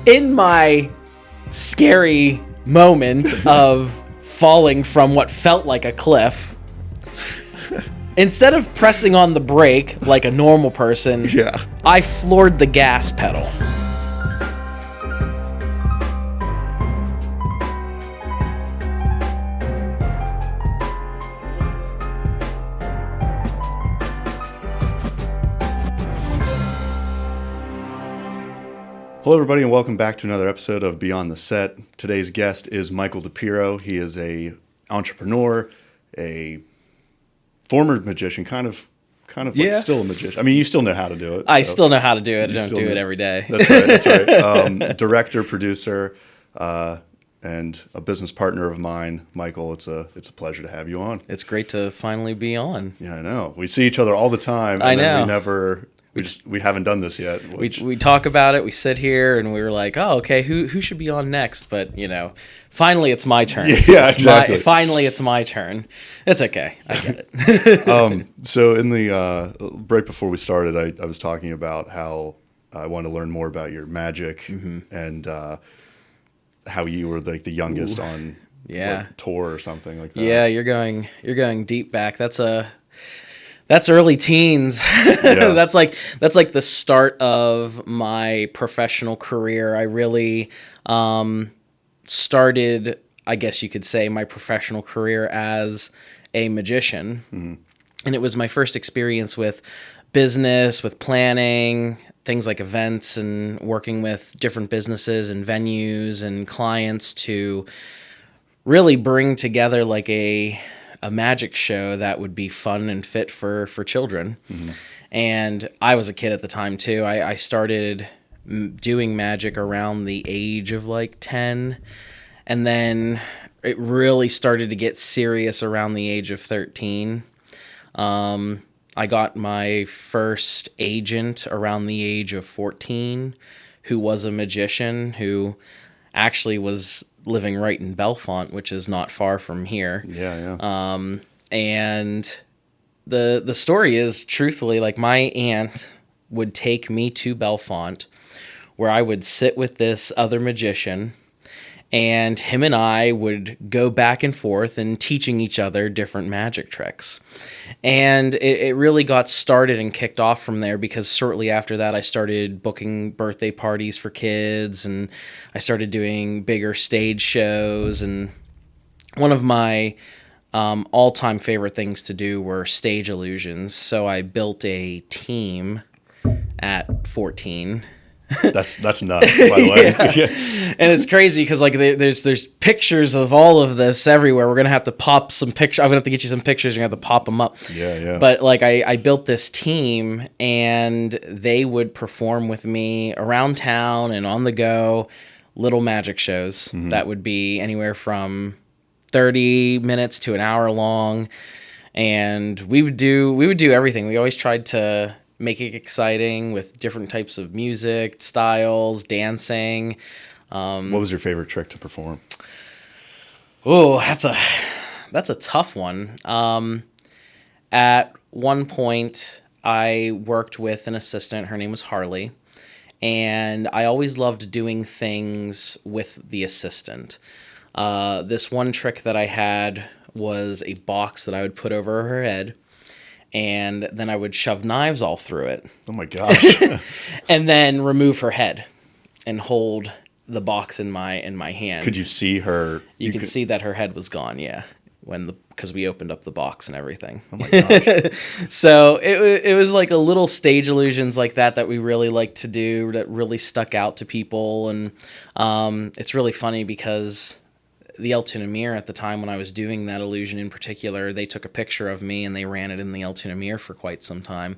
in my scary moment of falling from what felt like a cliff, instead of pressing on the brake like a normal person, I floored the gas pedal. Hello, everybody, and welcome back to another episode of Beyond the Set. Today's guest is Michael DePiro. He is a entrepreneur, a former magician, kind of like still a magician. I mean, you still know how to do it. I still know how to do it. I don't do it every day. That's right. Director, producer, and a business partner of mine, Michael. It's a pleasure to have you on. It's great to finally be on. Yeah, I know. We see each other all the time. I know. Then we never. We haven't done this yet. We talk about it. We sit here and we were like, oh, okay, who should be on next? But finally it's my turn. Yeah, exactly. Finally it's my turn. It's okay. I get it. So in the right before we started, I was talking about how I wanted to learn more about your magic and how you were like the youngest on tour or something like that. Yeah, you're going deep back. That's early teens. Yeah. That's like the start of my professional career. I really started, I guess you could say, my professional career as a magician. Mm-hmm. And it was my first experience with business, with planning, things like events and working with different businesses and venues and clients to really bring together like a magic show that would be fun and fit for children. Mm-hmm. And I was a kid at the time too. I started doing magic around the age of like 10. And then it really started to get serious around the age of 13. I got my first agent around the age of 14, who was a magician who actually was living right in Bellefonte, which is not far from here. Yeah. And the story is, truthfully, like my aunt would take me to Bellefonte, where I would sit with this other magician, and him and I would go back and forth and teaching each other different magic tricks. And it really got started and kicked off from there, because shortly after that I started booking birthday parties for kids, and I started doing bigger stage shows. And one of my all-time favorite things to do were stage illusions. So I built a team at 14. That's nuts, by the way. Yeah. And it's crazy because like there's pictures of all of this everywhere. We're gonna have to pop some pictures. I'm gonna have to get you some pictures. You're gonna have to pop them up. Yeah. But like I built this team, and they would perform with me around town and on the go, little magic shows that would be anywhere from 30 minutes to an hour long, and we would do everything. We always tried to make it exciting with different types of music, styles, dancing. What was your favorite trick to perform? Oh, that's a tough one. At one point, I worked with an assistant. Her name was Harley. And I always loved doing things with the assistant. This one trick that I had was a box that I would put over her head, and then I would shove knives all through it. Oh my gosh. And then remove her head and hold the box in my hand. Could you see her? You could see that her head was gone, yeah, because we opened up the box and everything. Oh my gosh. So it was like a little stage illusions like that we really liked to do, that really stuck out to people. And it's really funny because the Altoona Mirror at the time when I was doing that illusion in particular, they took a picture of me and they ran it in the Altoona Mirror for quite some time.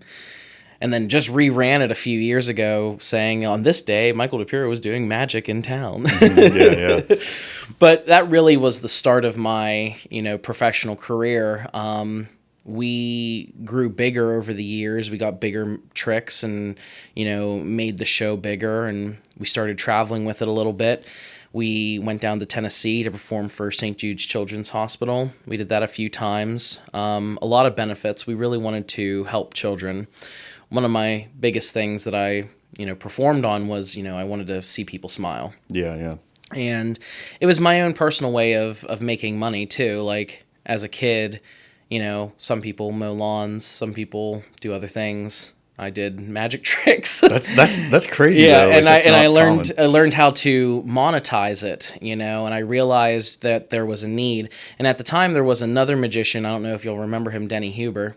And then just re-ran it a few years ago saying, on this day, Michael DePiro was doing magic in town. Yeah. But that really was the start of my, professional career. We grew bigger over the years. We got bigger tricks and, made the show bigger, and we started traveling with it a little bit. We went down to Tennessee to perform for St. Jude's Children's Hospital. We did that a few times. A lot of benefits. We really wanted to help children. One of my biggest things that I performed on was, I wanted to see people smile. Yeah, yeah. And it was my own personal way of making money too. Like as a kid, some people mow lawns, some people do other things. I did magic tricks. That's crazy. Yeah, though. Like, I learned how to monetize it, and I realized that there was a need. And at the time, there was another magician. I don't know if you'll remember him, Denny Huber.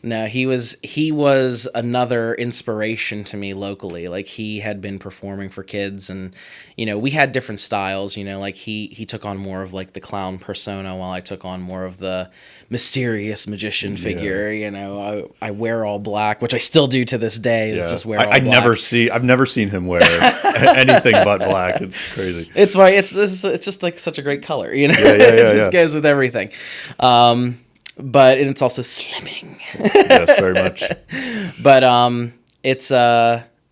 No, he was another inspiration to me locally. Like he had been performing for kids, and we had different styles. Like he took on more of like the clown persona, while I took on more of the mysterious magician figure. I wear all black, which I still do to this day. Is just wear all black. I've never seen him wear anything but black. It's crazy. It's why it's just like such a great color. Yeah, it just goes with everything. But and it's also slimming. Yes, very much. But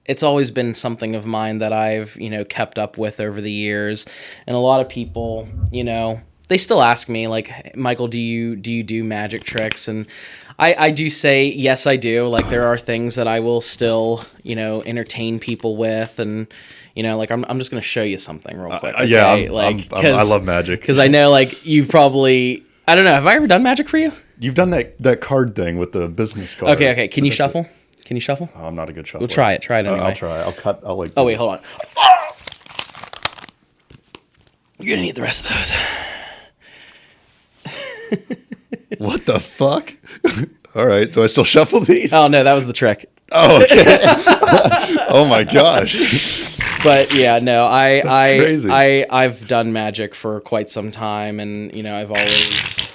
it's always been something of mine that I've kept up with over the years, and a lot of people they still ask me like, Michael, do you do magic tricks? And I do say yes, I do. Like there are things that I will still entertain people with, and like I'm just gonna show you something real quick. Okay? Yeah, I love magic because I know like you've probably. I don't know. Have I ever done magic for you? You've done that card thing with the business card. Okay. Can you shuffle? Can you shuffle? Oh, I'm not a good shuffler. We'll try it. Try it anyway. I'll try. I'll like. Oh wait, hold on. You're gonna need the rest of those. What the fuck? All right. Do I still shuffle these? Oh no, that was the trick. Oh, okay. Oh my gosh. But yeah, no, crazy. I've done magic for quite some time, and I've always.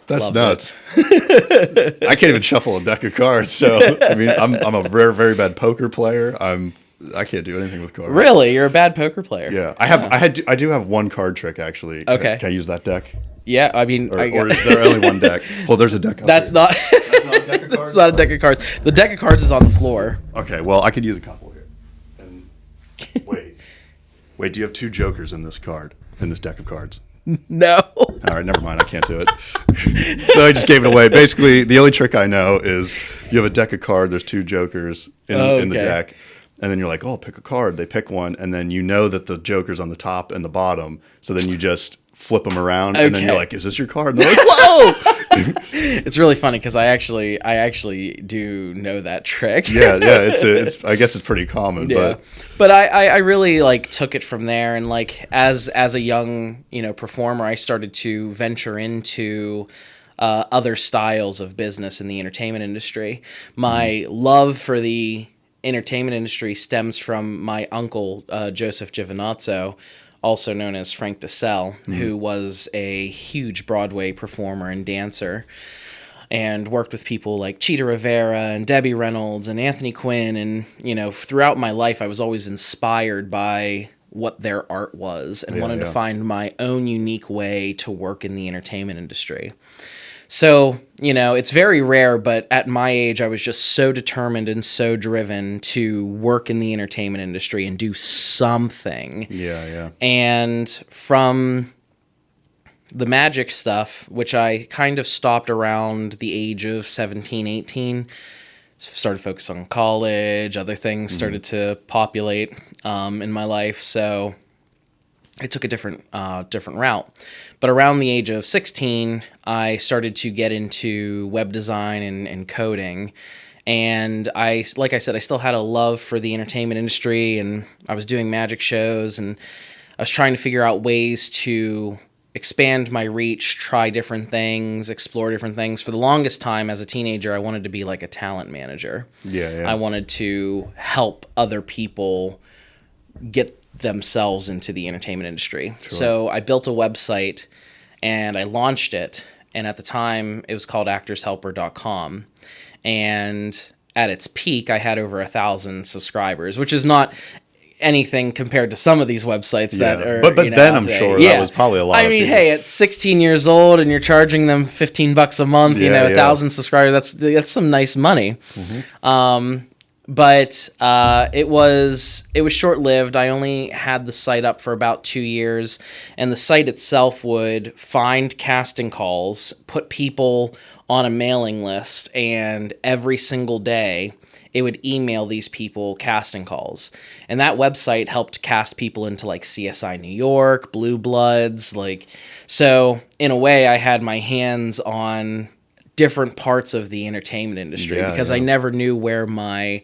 That's nuts. I can't even shuffle a deck of cards, so I mean, I'm a very bad poker player. I can't do anything with cards. Really, you're a bad poker player. Yeah, I do have one card trick actually. Okay, can I use that deck? Yeah, I mean, or is there only one deck? Well, there's a deck. That's here. Not. That's not a deck of cards. It's not a deck of cards. The deck of cards is on the floor. Okay, well, I could use a couple here. And wait, do you have two jokers in this deck of cards? No. All right, never mind. I can't do it. So I just gave it away. Basically, the only trick I know is you have a deck of cards. There's two jokers in the deck. And then you're like, oh, pick a card. They pick one. And then you know that the joker's on the top and the bottom. So then you just flip them around. Okay. And then you're like, is this your card? And they're like, whoa! It's really funny because I actually do know that trick. Yeah. It's I guess it's pretty common. Yeah. But I really like took it from there, and like as a young performer, I started to venture into other styles of business in the entertainment industry. My love for the entertainment industry stems from my uncle Joseph Giovinazzo, also known as Frank DeSalle, who was a huge Broadway performer and dancer, and worked with people like Cheetah Rivera and Debbie Reynolds and Anthony Quinn. And, throughout my life, I was always inspired by what their art was and wanted to find my own unique way to work in the entertainment industry. So, it's very rare, but at my age, I was just so determined and so driven to work in the entertainment industry and do something. Yeah. And from the magic stuff, which I kind of stopped around the age of 17, 18, started to focus on college, other things started to populate in my life, so I took a different route. But around the age of 16, I started to get into web design and coding. And like I said, I still had a love for the entertainment industry, and I was doing magic shows, and I was trying to figure out ways to expand my reach, try different things, explore different things. For the longest time as a teenager, I wanted to be like a talent manager. Yeah. I wanted to help other people get themselves into the entertainment industry. Sure. So I built a website and I launched it. And at the time, it was called actorshelper.com. And at its peak, I had over 1,000 subscribers, which is not anything compared to some of these websites that are. But then I'm sure that was probably a lot. I mean, hey, at 16 years old and you're charging them $15 a month, 1,000 subscribers. That's some nice money. But it was short-lived. I only had the site up for about 2 years, and the site itself would find casting calls, put people on a mailing list, and every single day it would email these people casting calls. And that website helped cast people into like CSI New York, Blue Bloods, like, so in a way I had my hands on different parts of the entertainment industry because I never knew where my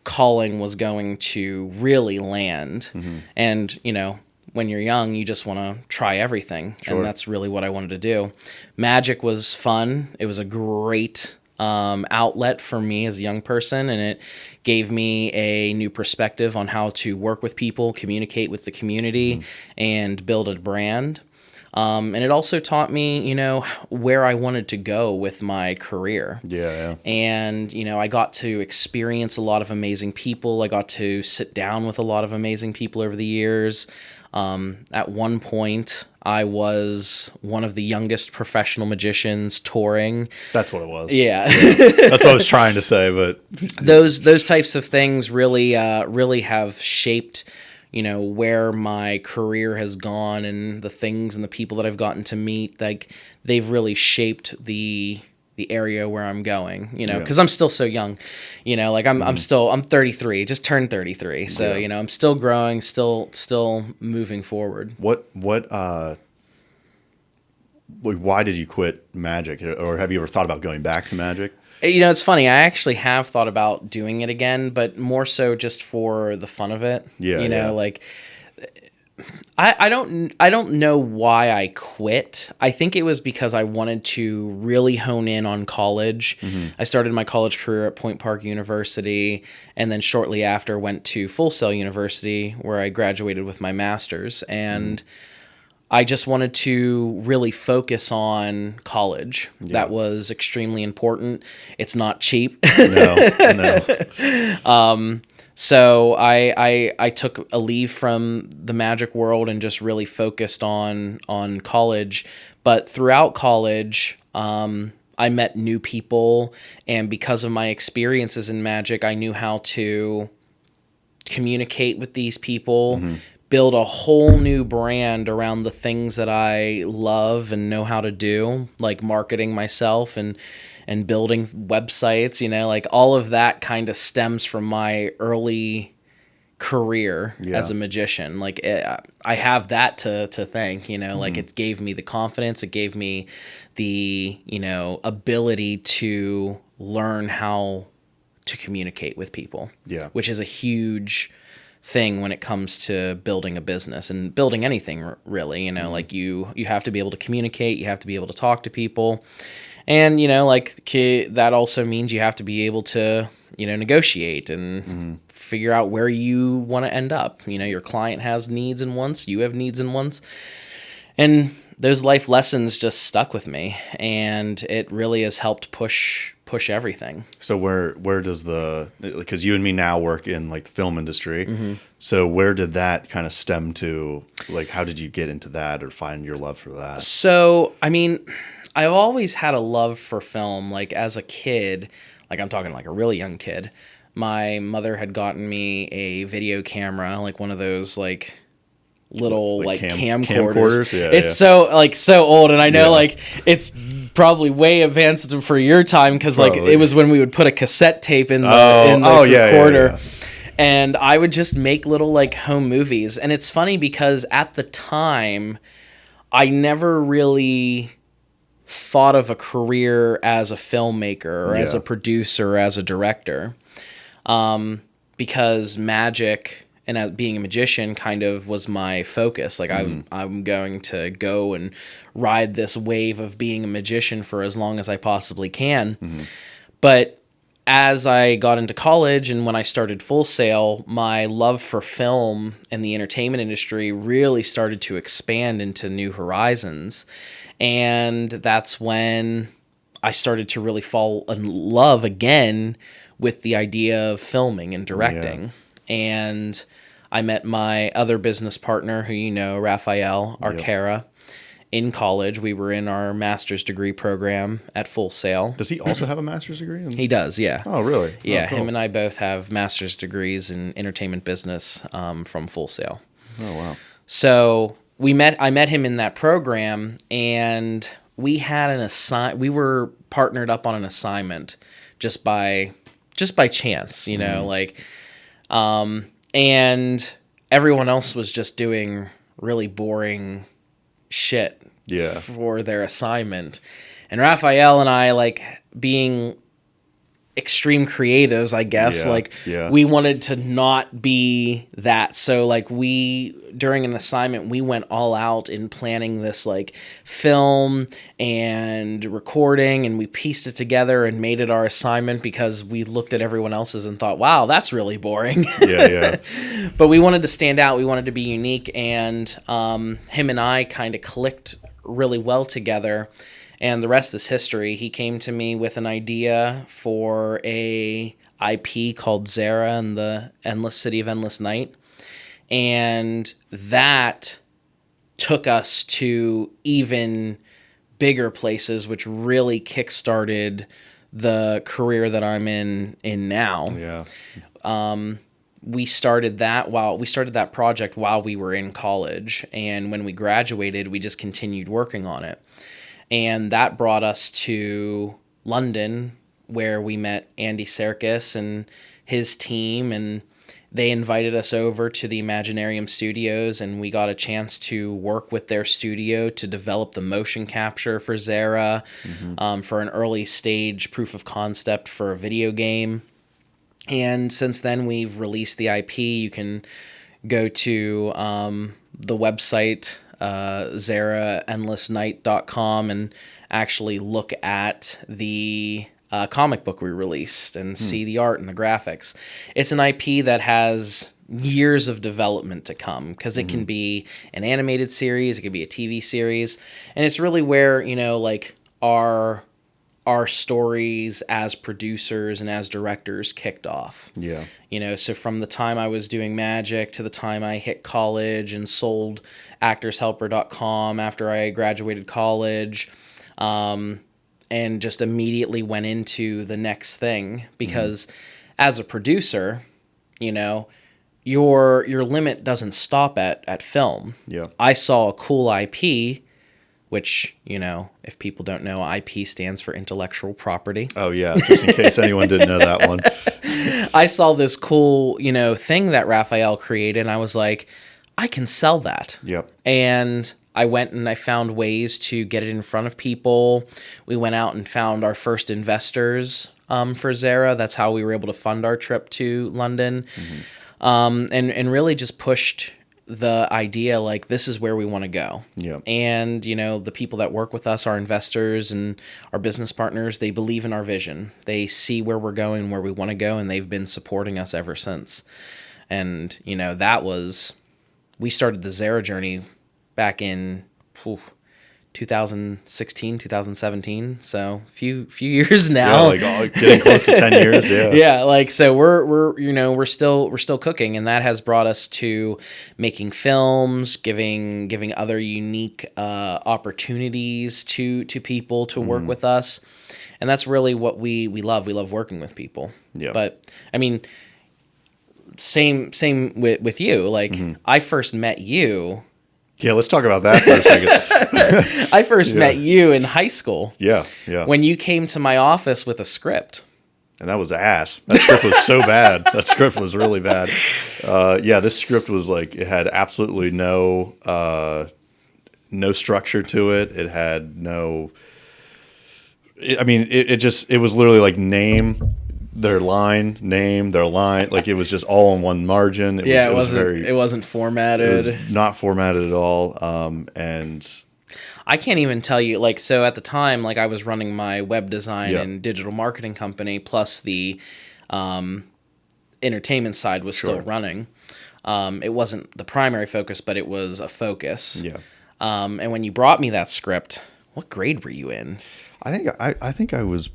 calling was going to really land. And, you know, when you're young, you just want to try everything. Sure. And that's really what I wanted to do. Magic was fun. It was a great outlet for me as a young person, and it gave me a new perspective on how to work with people, communicate with the community, and build a brand. And it also taught me, you know, where I wanted to go with my career. Yeah. And, you know, I got to experience a lot of amazing people. I got to sit down with a lot of amazing people over the years. At one point, I was one of the youngest professional magicians touring. That's what it was. Yeah. That's what I was trying to say, but those types of things really have shaped, you know, where my career has gone, and the things and the people that I've gotten to meet. Like, they've really shaped the area where I'm going, you know, because I'm still so young, you know, like I'm 33, just turned 33. So, you know, I'm still growing, still moving forward. Why did you quit magic, or have you ever thought about going back to magic? You know, it's funny. I actually have thought about doing it again, but more so just for the fun of it. Yeah. You know, like I don't know why I quit. I think it was because I wanted to really hone in on college. I started my college career at Point Park University, and then shortly after went to Full Sail University, where I graduated with my master's. And I just wanted to really focus on college. Yeah. That was extremely important. It's not cheap. No. So I took a leave from the magic world and just really focused on college. But throughout college, I met new people, and because of my experiences in magic, I knew how to communicate with these people, build a whole new brand around the things that I love and know how to do, like marketing myself and building websites, you know, like all of that kind of stems from my early career as a magician. Like I have that to thank, you know, like it gave me the confidence, it gave me the, you know, ability to learn how to communicate with people, which is a huge thing when it comes to building a business and building anything really, you know, like you have to be able to communicate, you have to be able to talk to people. And, you know, like that also means you have to be able to, you know, negotiate and figure out where you want to end up. You know, your client has needs and wants, you have needs and wants. And those life lessons just stuck with me, and it really has helped push everything. So where does because you and me now work in like the film industry. So where did that kind of stem to? Like, how did you get into that or find your love for that? So, I mean, I've always had a love for film. Like as a kid, like I'm talking like a really young kid, my mother had gotten me a video camera, like one of those like little like camcorders. It's so old, and I know like it's probably way advanced for your time, because like it was when we would put a cassette tape in the recorder. And I would just make little like home movies. And it's funny because at the time I never really thought of a career as a filmmaker or as a producer or as a director, because magic and as being a magician kind of was my focus. Like I'm going to go and ride this wave of being a magician for as long as I possibly can. But as I got into college and when I started Full Sail, my love for film and the entertainment industry really started to expand into new horizons. And that's when I started to really fall in love again with the idea of filming and directing. And I met my other business partner, who you know, Raphael Arcara, in college. We were in our master's degree program at Full Sail. Does he also have a master's degree? He does, yeah. Oh, really? Yeah, cool. Him and I both have master's degrees in entertainment business from Full Sail. Oh, wow. So I met him in that program, and we had we were partnered up on an assignment just by just by chance, you know, like, and everyone else was just doing really boring shit for their assignment. And Raphael and I, like, being extreme creatives, I guess, we wanted to not be that. So, like, during an assignment, we went all out in planning this, like, film and recording, and we pieced it together and made it our assignment because we looked at everyone else's and thought, wow, that's really boring. But we wanted to stand out. We wanted to be unique, and him and I kind of clicked really well together. And the rest is history. He came to me with an idea for a IP called Zara and the Endless City of Endless Night. And that took us to even bigger places, which really kickstarted the career that I'm in now. We started that project while we were in college. And when we graduated, we just continued working on it. And that brought us to London, where we met Andy Serkis and his team, and they invited us over to the Imaginarium Studios, and we got a chance to work with their studio to develop the motion capture for Zara, for an early stage proof of concept for a video game. And since then, we've released the IP. You can go to the website, ZaraEndlessNight.com, and actually look at the comic book we released and see the art and the graphics. It's an IP that has years of development to come, because it can be an animated series, it could be a TV series, and it's really where, you know, like, our stories as producers and as directors kicked off. You know, so from the time I was doing magic to the time I hit college and sold actorshelper.com after I graduated college, and just immediately went into the next thing, because as a producer, you know, your limit doesn't stop at film. I saw a cool IP, which, you know, if people don't know, IP stands for intellectual property. Oh, yeah, just in case anyone didn't know that one. I saw this cool, you know, thing that Raphael created, and I was like, I can sell that. And I went and I found ways to get it in front of people. We went out and found our first investors for Zara. That's how we were able to fund our trip to London. And really just pushed the idea, like, this is where we want to go. And, you know, the people that work with us, our investors and our business partners, they believe in our vision. They see where we're going, where we want to go, and they've been supporting us ever since. And, you know, we started the Zara journey back in 2016, 2017. So a few years now. Getting close to 10 years. Like, so we're still cooking, and that has brought us to making films, giving other unique opportunities to people to work with us. And that's really what we love. We love working with people. But I mean, same with you. Like, I first met you. Let's talk about that for a second. I first met you in high school. When you came to my office with a script. And that was ass. That script was so bad. That script was really bad. This script was like, it had absolutely no structure to it. It had it was literally like name their line, like, it was just all in one margin. It wasn't formatted. It was not formatted at all. And I can't even tell you, like, so at the time, like, I was running my web design and digital marketing company, plus the entertainment side was still running. It wasn't the primary focus, but it was a focus. And when you brought me that script, what grade were you in? I think I was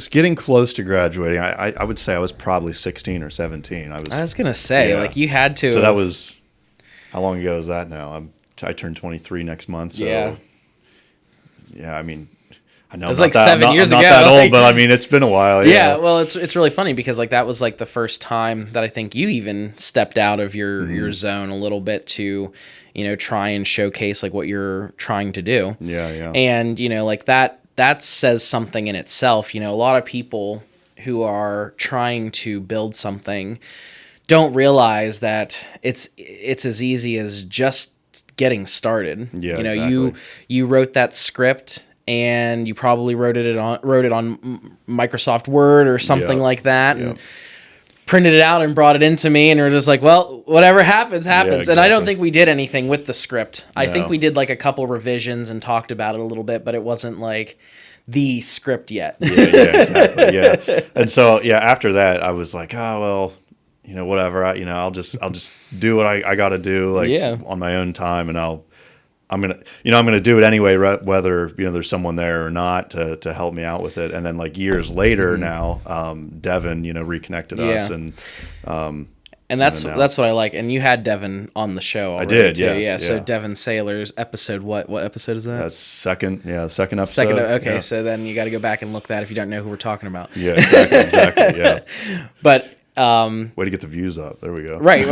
getting close to graduating. I would say I was probably 16 or 17. I was going to say, like, you had to. So that was, how long ago is that now? I turned 23 next month. So I mean, I know it was like 7 years ago. I'm not that old, but I mean, it's been a while. Well, it's really funny because, like, that was like the first time that I think you even stepped out of your zone a little bit to, you know, try and showcase, like, what you're trying to do. Yeah. And, you know, like, that says something in itself. You know, a lot of people who are trying to build something don't realize that it's as easy as just getting started. Yeah, you know, exactly. you wrote that script and you probably wrote it on Microsoft Word or something Yep. like that, Yep. and printed it out and brought it into me, and we're just like, well, whatever happens. Yeah, And I don't exactly. think we did anything with the script. I think No. we did like a couple revisions and talked about it a little bit, but it wasn't like the script yet. Yeah, exactly. Yeah. And so, yeah, after that, I was like, oh, well, you know, whatever. I'll just do what I got to do, like Yeah. on my own time. And I'm going to do it anyway, whether, you know, there's someone there or not to help me out with it. And then like years later now, Devin, you know, reconnected us, Yeah. and And that's now. what I like. And you had Devin on the show already. did, too. yes, Yeah. So yeah. Devin Saylor's episode, what episode is that? That's second episode. Okay, Yeah. so then you got to go back and look that if you don't know who we're talking about. Yeah, exactly. Yeah. But Way to get the views up. There we go. right.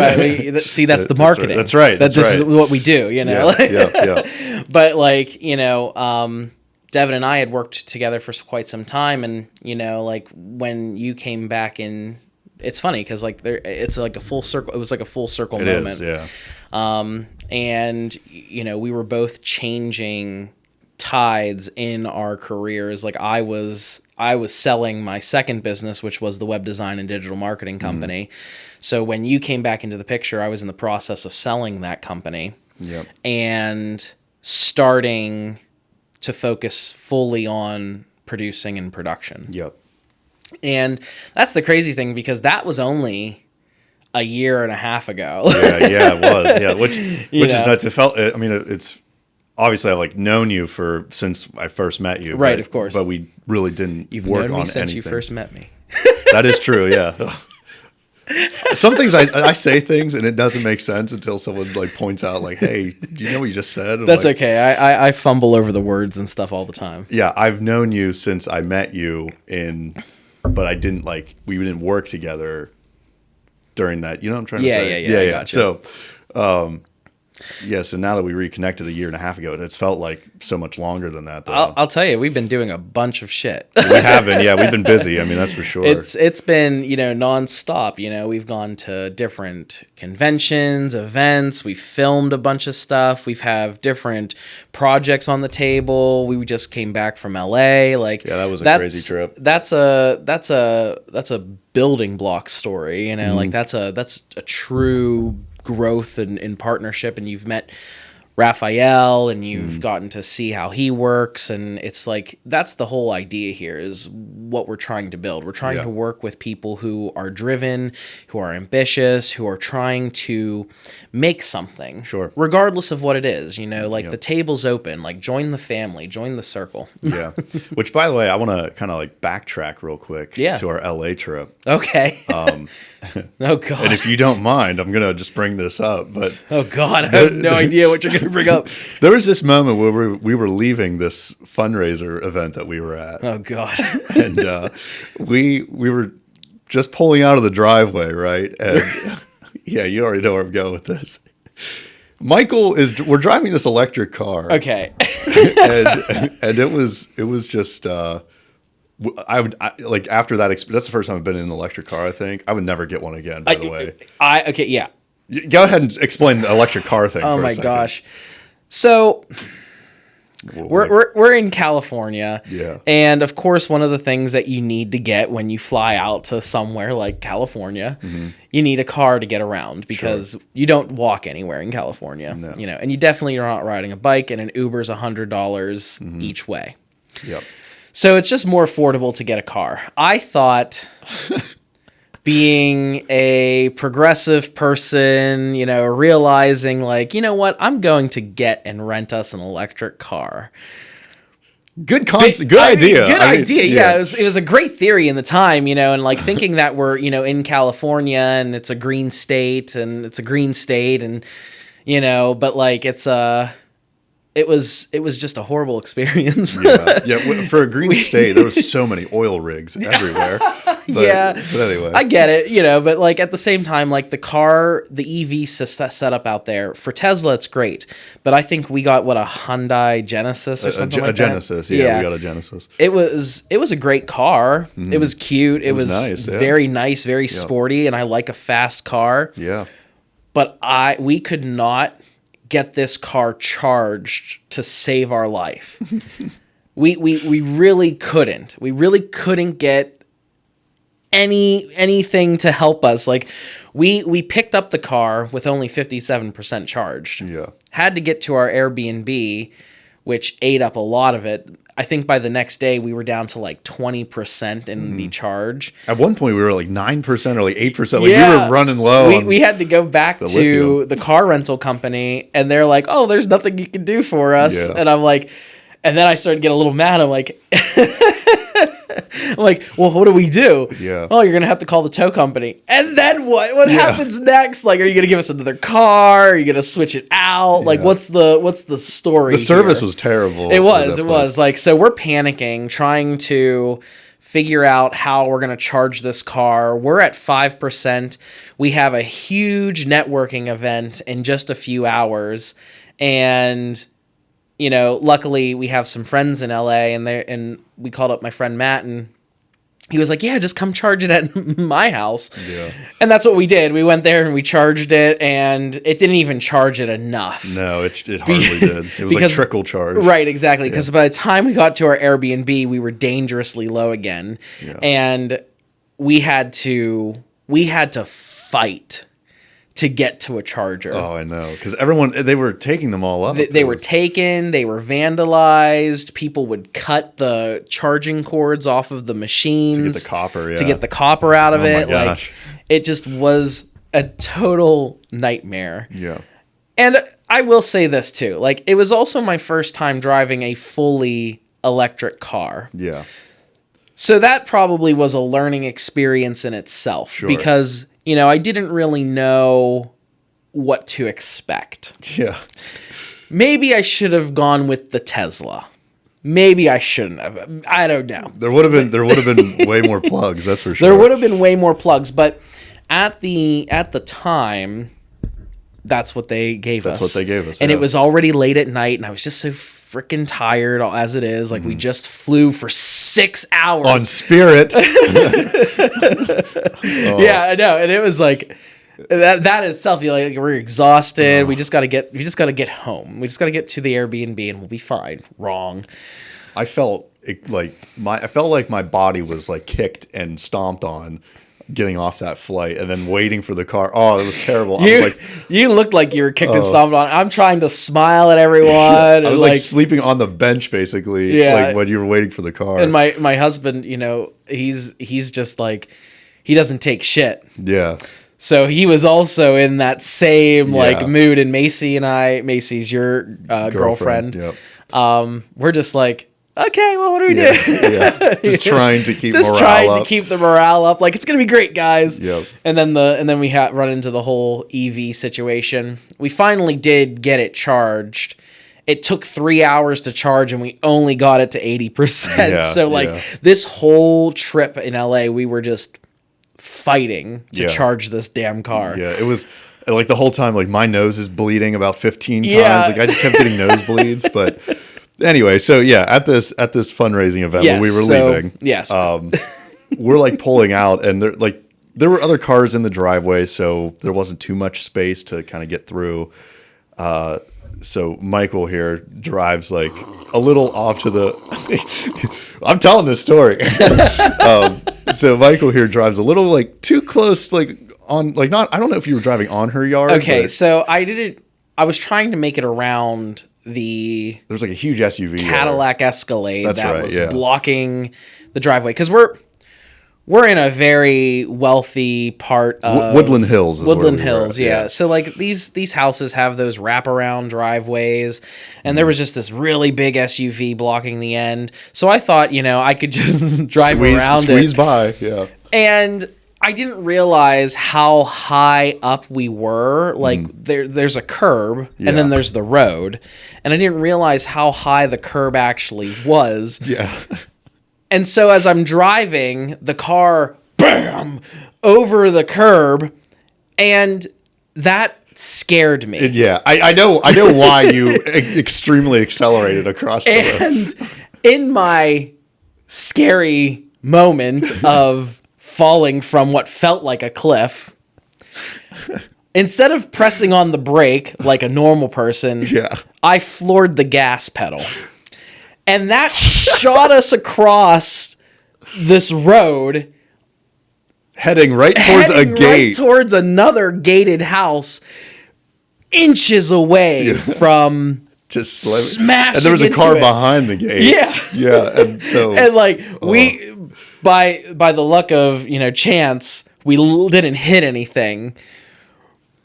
See, that's the marketing. That's right. This is what we do, you know. Yeah. But like, you know, Devin and I had worked together for quite some time, and you know, like when you came back in, it's funny because like it's like a full circle. It was like a full circle moment. It is, yeah. And you know, we were both changing tides in our careers. Like I was selling my second business, which was the web design and digital marketing company. So when you came back into the picture, I was in the process of selling that company. Yep. And starting to focus fully on producing and production. Yep. And that's the crazy thing, because that was only a year and a half ago. Yeah, it was. Yeah, which is know. nuts. It felt. I mean, it's obviously I've like known you since I first met you. Right, but, of course. But we really didn't You've work known me on since anything. you first met me. That is true. Yeah. Some things I say things and it doesn't make sense until someone like points out like, "Hey, do you know what you just said?" I'm That's like, okay. I fumble over the words and stuff all the time. Yeah, I've known you since I met you but I didn't we didn't work together during that. You know what I'm trying to say? Yeah, I gotcha. So, so now that we reconnected a year and a half ago, it's felt like so much longer than that, though. I'll tell you, we've been doing a bunch of shit. We haven't. Yeah, we've been busy. I mean, that's for sure. It's been, you know, nonstop. You know, we've gone to different conventions, events. We filmed a bunch of stuff. We've have different projects on the table. We just came back from LA. Like, yeah, that was a crazy trip. That's a building block story. You know, like that's a true growth in partnership, and you've met Raphael and you've gotten to see how he works, and it's like that's the whole idea here is what we're trying to build. We're trying to work with people who are driven, who are ambitious, who are trying to make something, Sure, regardless of what it is. You know, like the table's open, like join the family, join the circle. Yeah. Which, by the way, I want to kind of like backtrack real quick to our LA trip. Okay. Oh God. And if you don't mind, I'm gonna just bring this up. But oh God, I have no idea what you're gonna bring up. There was this moment where we were leaving this fundraiser event that we were at. Oh God. And we were just pulling out of the driveway, right? And yeah, you already know where I'm going with this. We're driving this electric car. Okay. and it was just like after that experience, that's the first time I've been in an electric car. I think I would never get one again. By the way, yeah. Go ahead and explain the electric car thing. Oh for my a second. gosh. So we're in California. Yeah. And of course, one of the things that you need to get when you fly out to somewhere like California, you need a car to get around, because you don't walk anywhere in California. No. You know, and you definitely are not riding a bike, and an Uber's $100 each way. Yep. So it's just more affordable to get a car. I thought, being a progressive person, you know, realizing like, you know what, I'm going to get and rent us an electric car. Good concept. Good idea. Good idea. Yeah. It was a great theory in the time, you know, and like thinking that we're, you know, in California and it's a green state and, you know, but like it's it was just a horrible experience. For a green state, there was so many oil rigs everywhere. But anyway, I get it, but like at the same time, like the EV setup out there for Tesla, it's great. But I think we got a Hyundai Genesis or something like that. A Genesis, we got a Genesis. It was a great car. Mm-hmm. It was cute. It was nice, very nice, very sporty, and I like a fast car. Yeah. But we could not get this car charged to save our life. we really couldn't. We really couldn't get anything to help us. Like we picked up the car with only 57% charged. Yeah. Had to get to our Airbnb, which ate up a lot of it. I think by the next day we were down to like 20% in the charge. At one point we were like 9% or like 8%. Like we were running low. We had to go back to the car rental company, and they're like, "Oh, there's nothing you can do for us." Yeah. And I'm like, and then I started to get a little mad. I'm like, well, what do we do? Yeah. Oh, you're going to have to call the tow company. And then what? What happens next? Like, are you going to give us another car? Are you going to switch it out? Like, what's the story? The service was terrible. It was. Like, so we're panicking, trying to figure out how we're going to charge this car. We're at 5%. We have a huge networking event in just a few hours. And luckily we have some friends in LA, and we called up my friend Matt, and he was like, "Yeah, just come charge it at my house." Yeah. And that's what we did. We went there and we charged it, and it didn't even charge it enough. No, it hardly did. It was like trickle charge. Right, exactly. Because by the time we got to our Airbnb, we were dangerously low again. Yeah. And we had to fight to get to a charger. Oh, I know. Because they were taking them all up. They were taken. They were vandalized. People would cut the charging cords off of the machines. To get the copper, To get the copper out of it. My gosh. Like, it just was a total nightmare. Yeah. And I will say this, too. Like, it was also my first time driving a fully electric car. Yeah. So that probably was a learning experience in itself. Sure. Because I didn't really know what to expect. Yeah. Maybe I should have gone with the Tesla. Maybe I shouldn't have. I don't know. There would have been way more plugs, that's for sure. There would have been way more plugs, but at the time, that's what they gave us. That's what they gave us. And it was already late at night, and I was just so freaking tired as it is. Like, we just flew for 6 hours on Spirit. Yeah, I know. And it was like that itself, we're exhausted. We just got to get home. We just got to get to the Airbnb and we'll be fine. Wrong. I felt like my body was like kicked and stomped on getting off that flight and then waiting for the car. Oh, it was terrible. You looked like you were kicked and stomped on. I'm trying to smile at everyone. I was like sleeping on the bench basically, like when you were waiting for the car. And my husband, he's just like, he doesn't take shit. Yeah. So he was also in that same mood. And Macy's your girlfriend. Yep. We're just like, okay, well, what do we do? Yeah. Just trying to keep the morale up. Like, it's gonna be great, guys. Yep. And then we run into the whole EV situation. We finally did get it charged. It took 3 hours to charge, and we only got it to 80%. Yeah, so this whole trip in LA, we were just fighting to charge this damn car. Yeah, it was like the whole time, like my nose is bleeding about 15 times. Like I just kept getting nosebleeds, but. Anyway, so at this fundraising event when we were leaving, we're like pulling out, and there were other cars in the driveway, so there wasn't too much space to kind of get through. So Michael here drives like a little off to the. I'm telling this story. So Michael here drives a little like too close, like on like not. I don't know if you were driving on her yard. Okay, so I didn't. I was trying to make it around. There's like a huge SUV Cadillac Escalade that was yeah. blocking the driveway because we're in a very wealthy part of Woodland Hills. Woodland Hills, yeah. So like these houses have those wraparound driveways, and there was just this really big SUV blocking the end. So I thought, I could just drive around squeeze by, yeah. And I didn't realize how high up we were. Like there's a curb and then there's the road. And I didn't realize how high the curb actually was. Yeah. And so as I'm driving, the car, bam, over the curb. And that scared me. Yeah. I know why you extremely accelerated across the road. And in my scary moment of falling from what felt like a cliff, instead of pressing on the brake like a normal person, I floored the gas pedal. And that shot us across this road. Heading right towards a gate. Right towards another gated house, inches away from just smashing. And there was a car it. behind the gate. Yeah. Yeah. And so. And like we, by the luck of, chance, we didn't hit anything.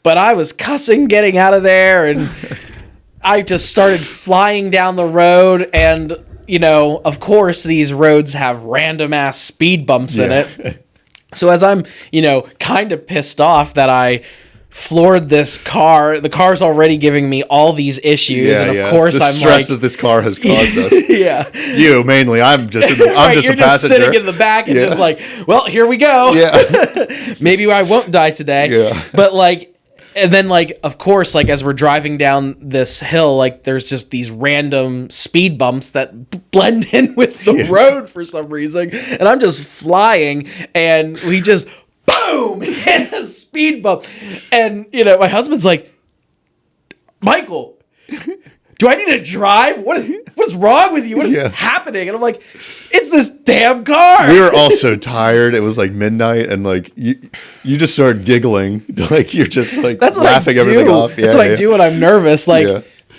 But I was cussing getting out of there, and I just started flying down the road. And, of course, these roads have random ass speed bumps in it. So as I'm, kind of pissed off that I floored this car, the car's already giving me all these issues, and of course the I'm stress that this car has caused us. Yeah, you mainly. I'm just a passenger. Just sitting in the back and just like, well, here we go. Yeah, maybe I won't die today. Yeah, but and then of course, as we're driving down this hill, there's just these random speed bumps that blend in with the road for some reason. And I'm just flying, and we just, boom, hit a speed bump. And, my husband's like, Michael, do I need to drive? What's wrong with you? What is happening? And I'm like, it's this damn car. We were all so tired. It was midnight, and you just started giggling. You're just that's laughing everything off. That's what I do when I'm nervous.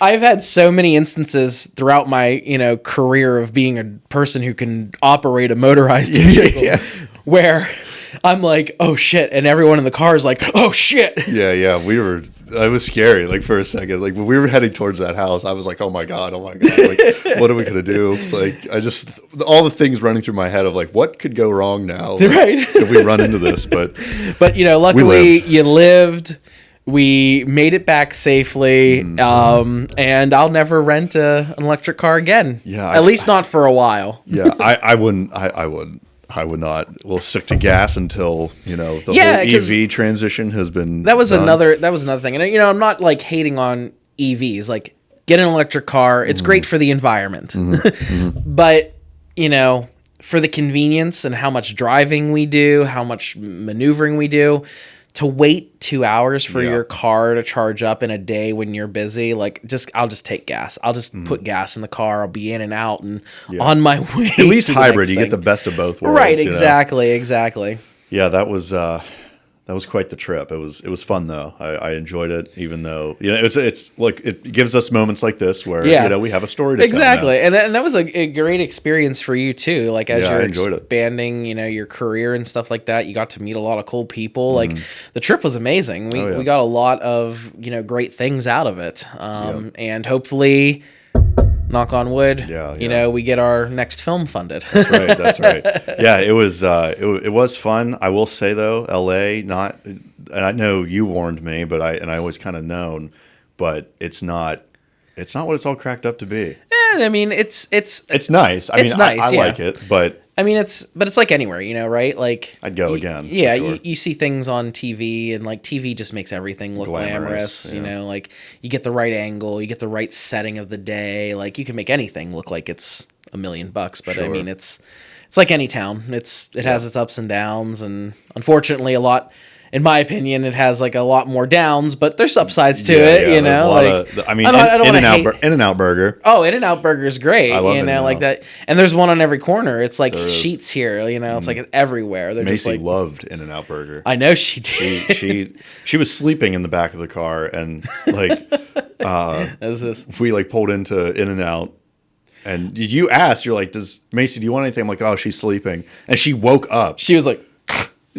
I've had so many instances throughout my, career of being a person who can operate a motorized vehicle where I'm like, oh shit. And everyone in the car is like, oh shit. Yeah. It was scary. For a second, when we were heading towards that house, I was like, oh my God. What are we going to do? All the things running through my head of what could go wrong now? Right. If we run into this, but luckily you lived. We made it back safely, and I'll never rent an electric car again. Yeah, at least not for a while. Yeah, I wouldn't. I would not. We'll stick to gas until the whole EV transition has been. That was done. another thing, and I'm not hating on EVs. Get an electric car; it's great for the environment, but for the convenience and how much driving we do, how much maneuvering we do. To wait 2 hours for your car to charge up in a day when you're busy, I'll just take gas. I'll just put gas in the car. I'll be in and out and on my way. At least hybrid, you get the best of both worlds. Right, exactly. Yeah, that was quite the trip. It was fun though. I enjoyed it, even though it's it gives us moments like this where we have a story to tell now. And that was a great experience for you too. As you're expanding, it. Your career and stuff like that, you got to meet a lot of cool people. The trip was amazing. We got a lot of great things out of it. And hopefully, knock on wood, we get our next film funded. That's right. Yeah, it was fun. I will say though, LA, and I know you warned me, but I always kind of known, but it's not what it's all cracked up to be. I mean, it's nice. I like it, but it's like anywhere, right? I'd go again. Yeah, sure. you see things on TV, and TV just makes everything look glamorous. You get the right angle, you get the right setting of the day. You can make anything look like it's $1 million, but sure. I mean, it's like any town. It has its ups and downs, and unfortunately, in my opinion, it has a lot more downs, but there's upsides to it. In-N-Out Burger. Oh, In-N-Out Burger is great. I love like that. And there's one on every corner. It's sheets here. It's everywhere. They're Macy loved In-N-Out Burger. I know she did. She was sleeping in the back of the car, and we pulled into In-N-Out. And you asked, you're like, "Does Macy? Do you want anything?" I'm like, "Oh, she's sleeping," and she woke up. She was like,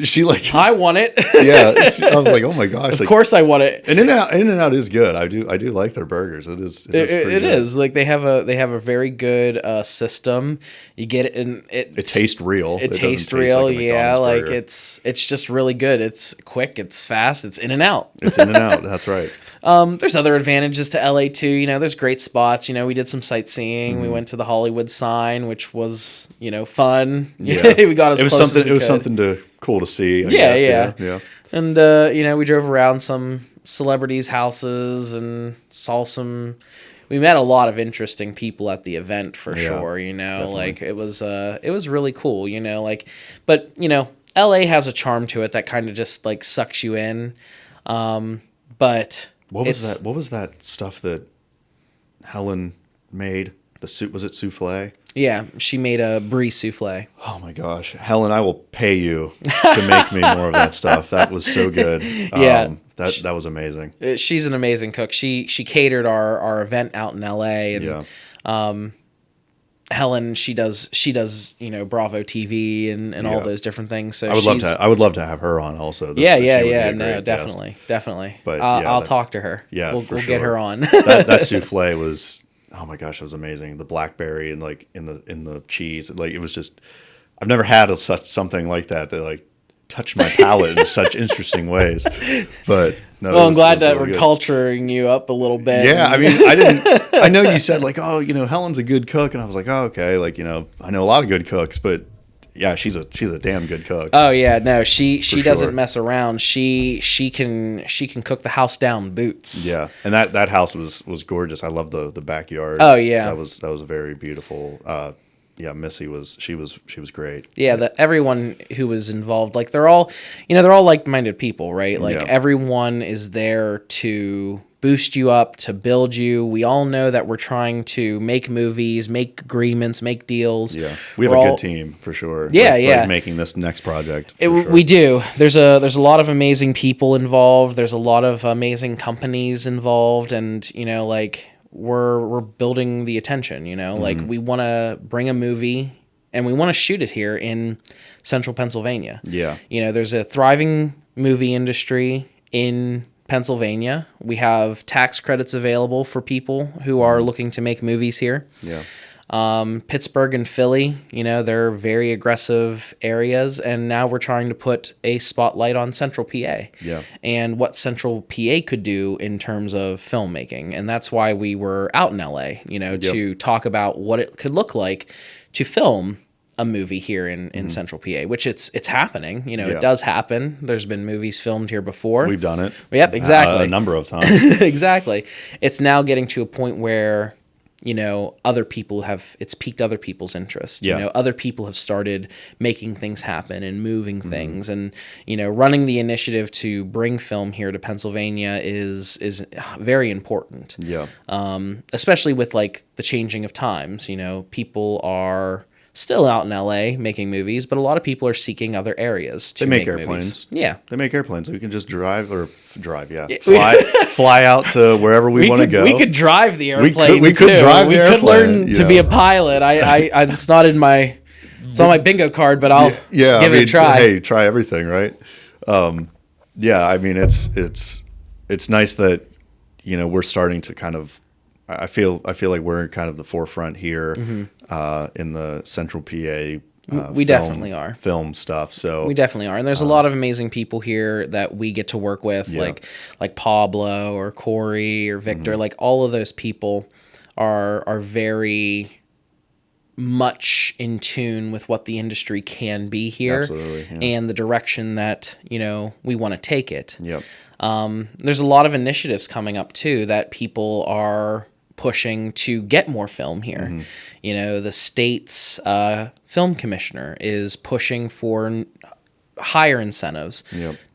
She like, I want it. yeah. I was like, oh my gosh. Of course I want it. And In-N-Out is good. I do like their burgers. It is pretty good. Like they have a very good system. You get it and it tastes real. It tastes real. like a yeah. McDonald's Like burger. it's just really good. It's quick. It's fast. It's In-N-Out. It's In-N-Out. That's right. There's other advantages to LA too. There's great spots. We did some sightseeing. We went to the Hollywood sign, which was, fun. Yeah. We got as close as we It was could. something cool to see. I Yeah, guess. yeah. Yeah. And we drove around some celebrities' houses and saw some. We met a lot of interesting people at the event for sure. definitely. Like it was really cool. But LA has a charm to it that kind of just like sucks you in. But What was that stuff that Helen made? Was it souffle? yeah, she made a brie souffle. Oh my gosh, Helen, I will pay you to make me more of that stuff. That was so good. Yeah. That was amazing. She's an amazing cook. She catered our event out in LA, and Yeah. Helen, she does Bravo TV and all those different things. So I would love to have her on also. Yeah. She would be a No, great definitely. But, I'll talk to her. Yeah, we'll for get sure. her on. That souffle was, oh my gosh, it was amazing. The blackberry and like in the cheese, like it was just, I've never had something like that like touched my palate in such interesting ways. But no, Well, I'm glad that really we're good. culturing you up a little bit. Yeah, I mean, I know you said like, oh, Helen's a good cook, and I was like, oh, okay, like, I know a lot of good cooks, but yeah, she's a damn good cook. Oh yeah, no, she doesn't sure. mess around. She can cook the house down boots. Yeah, and that house was gorgeous. I love the backyard. Oh yeah, that was a very beautiful. Yeah, Missy was great. Yeah, everyone who was involved, like they're all like-minded people, right? Like everyone is there to boost you up, to build you. We all know that we're trying to make movies, make agreements, make deals. Yeah, we have a good team for sure. Yeah, like making this next project. For sure. We do. There's a lot of amazing people involved. There's a lot of amazing companies involved, and like we're building the attention. Like we want to bring a movie and we want to shoot it here in central Pennsylvania. Yeah. There's a thriving movie industry in Pennsylvania. We have tax credits available for people who are looking to make movies here. Yeah. Pittsburgh and Philly, they're very aggressive areas, and now we're trying to put a spotlight on Central PA. Yeah. And what Central PA could do in terms of filmmaking. And that's why we were out in LA, to talk about what it could look like to film a movie here in Central PA, which it's happening. It does happen. There's been movies filmed here before. We've done it. Yep, exactly. A number of times. Exactly. It's now getting to a point where other people it's piqued other people's interest. Yeah. Other people have started making things happen and moving things, and running the initiative to bring film here to Pennsylvania is very important. Yeah. Especially with like the changing of times. People are still out in LA making movies, but a lot of people are seeking other areas to make make airplanes. movies. Yeah. They make airplanes. We can just drive, fly out to wherever we want to go. We could drive the airplane. We could drive the We airplane. could learn to be a pilot. It's not on my bingo card, but I'll give it a try. Hey, try everything, right? Yeah, I mean it's nice that we're starting to kind of. I feel like we're in kind of the forefront here in the Central PA. We definitely are. Film stuff. So we definitely are, and there's a lot of amazing people here that we get to work with, like Pablo or Corey or Victor. Like all of those people are very much in tune with what the industry can be here. Absolutely, yeah. And the direction that we want to take it. Yep. There's a lot of initiatives coming up too that people are pushing to get more film here. The state's film commissioner is pushing for higher incentives,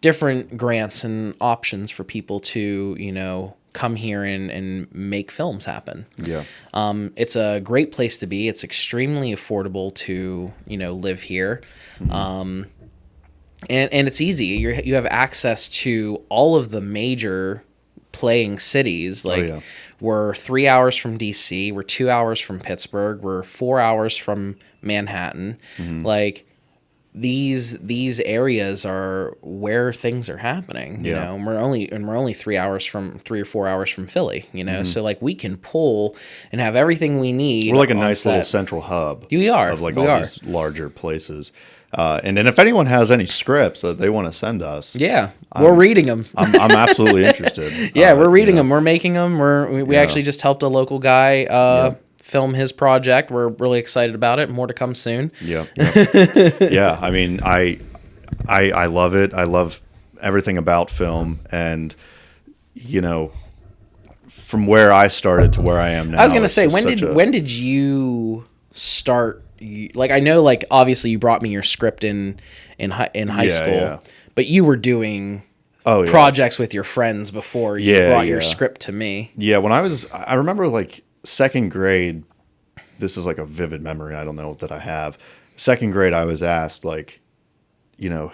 different grants and options for people to come here and make films happen. Yeah. It's a great place to be. It's extremely affordable to live here. And it's easy. You have access to all of the major playing cities. Like we're 3 hours from DC, we're 2 hours from Pittsburgh, we're 4 hours from Manhattan. Like these areas are where things are happening, you know, and we're only 3 or 4 hours from Philly, you know, so like we can pull and have everything we need. We're like a nice little central hub. We are. Of like all these larger places. And then if anyone has any scripts that they want to send us, we're reading them. I'm absolutely interested. We're reading them. We're making them. We actually just helped a local guy film his project. We're really excited about it. More to come soon. Yeah. I mean, I love it. I love everything about film, and you know, from where I started to where I am now. I was gonna say, when did you start? Like, I know, like, obviously you brought me your script in high school, but you were doing projects with your friends before you brought your script to me. Yeah, when I remember like second grade, this is like a vivid memory. I don't know that I have. Second grade, I was asked, like, you know,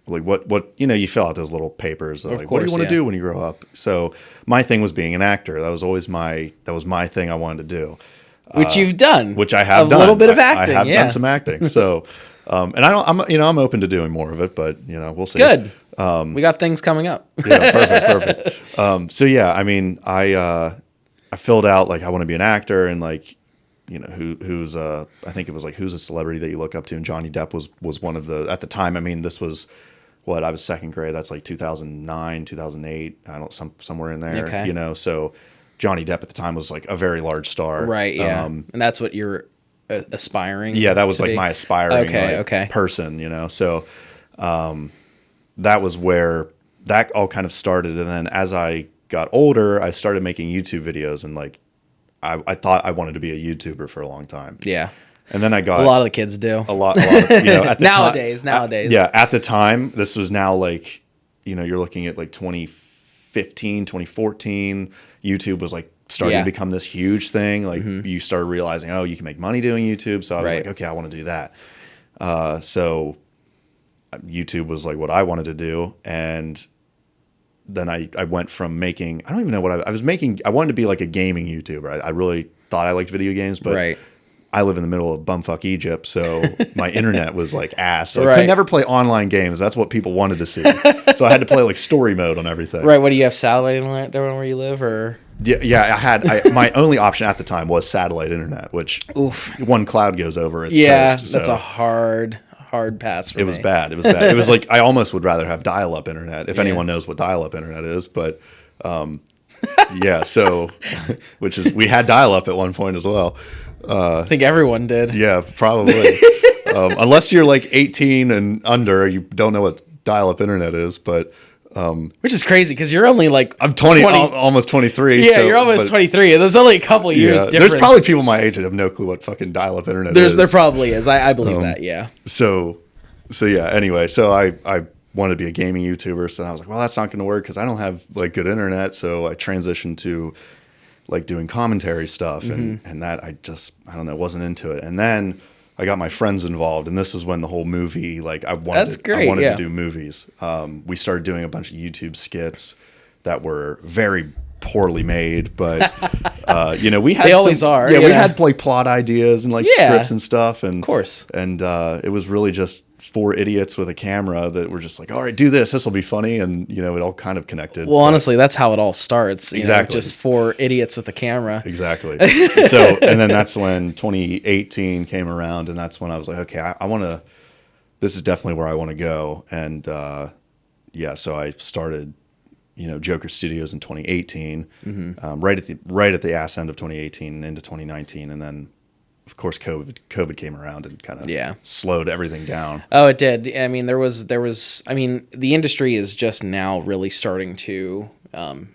what, you know, you fill out those little papers. Like, what do you want to do when you grow up? So my thing was being an actor. That was always my thing I wanted to do. Which you've done. Which I have done. A little bit of acting, I have done some acting. So, and I'm open to doing more of it, but, you know, we'll see. Good. We got things coming up. Perfect. So yeah, I mean, I filled out like I want to be an actor, and like, you know, who's I think it was like, who's a celebrity that you look up to, and Johnny Depp was one of the, at the time. I mean, this was I was second grade. That's like 2009, 2008. I don't somewhere in there. Okay. You know, so Johnny Depp at the time was like a very large star. Right. Yeah. And that's what you're aspiring. Yeah, that was like be? my aspiring person. You know, so that was where that all kind of started, and then as I got older, I started making YouTube videos, and like I thought I wanted to be a YouTuber for a long time. Yeah. And then I got a lot of the kids do. A lot of, you know, at the nowadays. At the time, this was now like, you know, you're looking at like 2015, 2014. YouTube was like starting to become this huge thing. Like you started realizing, oh, you can make money doing YouTube. So I was like, okay, I want to do that. So YouTube was like what I wanted to do, and then I went from making, I don't even know what I was making. I wanted to be like a gaming YouTuber. I really thought I liked video games, but I live in the middle of bumfuck Egypt, so my internet was like ass. So I could never play online games. That's what people wanted to see. So I had to play like story mode on everything. Right. What do you have, satellite internet there where you live, or? Yeah. My only option at the time was satellite internet, which one cloud goes over, it's toast. That's a hard pass for me. It was bad. It was like I almost would rather have dial-up internet, if anyone knows what dial-up internet is. But so which is, we had dial-up at one point as well. I think everyone did. Yeah, probably. Unless you're like 18 and under, you don't know what dial-up internet is. But which is crazy because you're only like I'm 20. Almost 23. Yeah, you're almost 23. And there's only a couple years difference. There's probably people my age that have no clue what fucking dial-up internet is. There probably is. I believe that. Yeah. So yeah. Anyway, so I wanted to be a gaming YouTuber, so I was like, well, that's not going to work because I don't have like good internet. So I transitioned to like doing commentary stuff, and that I don't know, wasn't into it. And then I got my friends involved, and this is when the whole movie, like I wanted to do movies. We started doing a bunch of YouTube skits that were very poorly made, but you know, we had always are. Yeah, we had like plot ideas and like scripts and stuff, and of course, and it was really just four idiots with a camera that were just like, all right, do this will be funny, and you know, it all kind of connected. Well, honestly, that's how it all starts. Exactly, just four idiots with a camera. Exactly. So, and then that's when 2018 came around, and that's when I was like, okay, I want to. This is definitely where I want to go, and so I started, you know, Joker Studios in 2018, right at the ass end of 2018 and into 2019, and then of course COVID came around and kind of slowed everything down. Oh, it did. I mean, there was. I mean, the industry is just now really starting to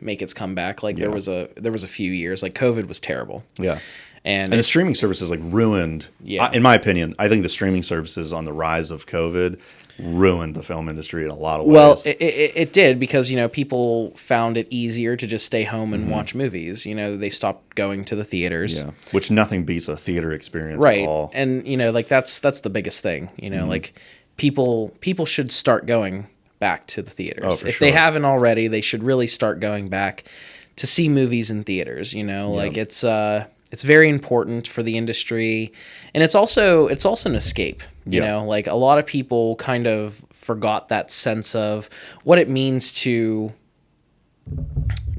make its comeback. Like there was a few years, like COVID was terrible. Yeah. And the streaming services like ruined. Yeah. In my opinion, I think the streaming services on the rise of COVID ruined the film industry in a lot of ways. Well, it did, because, you know, people found it easier to just stay home and watch movies. You know, they stopped going to the theaters. Yeah, which nothing beats a theater experience at all. And, you know, like that's the biggest thing. You know, like people should start going back to the theaters. Oh, if they haven't already, they should really start going back to see movies in theaters. You know, like it's It's very important for the industry, and it's also an escape. You know, like a lot of people kind of forgot that sense of what it means to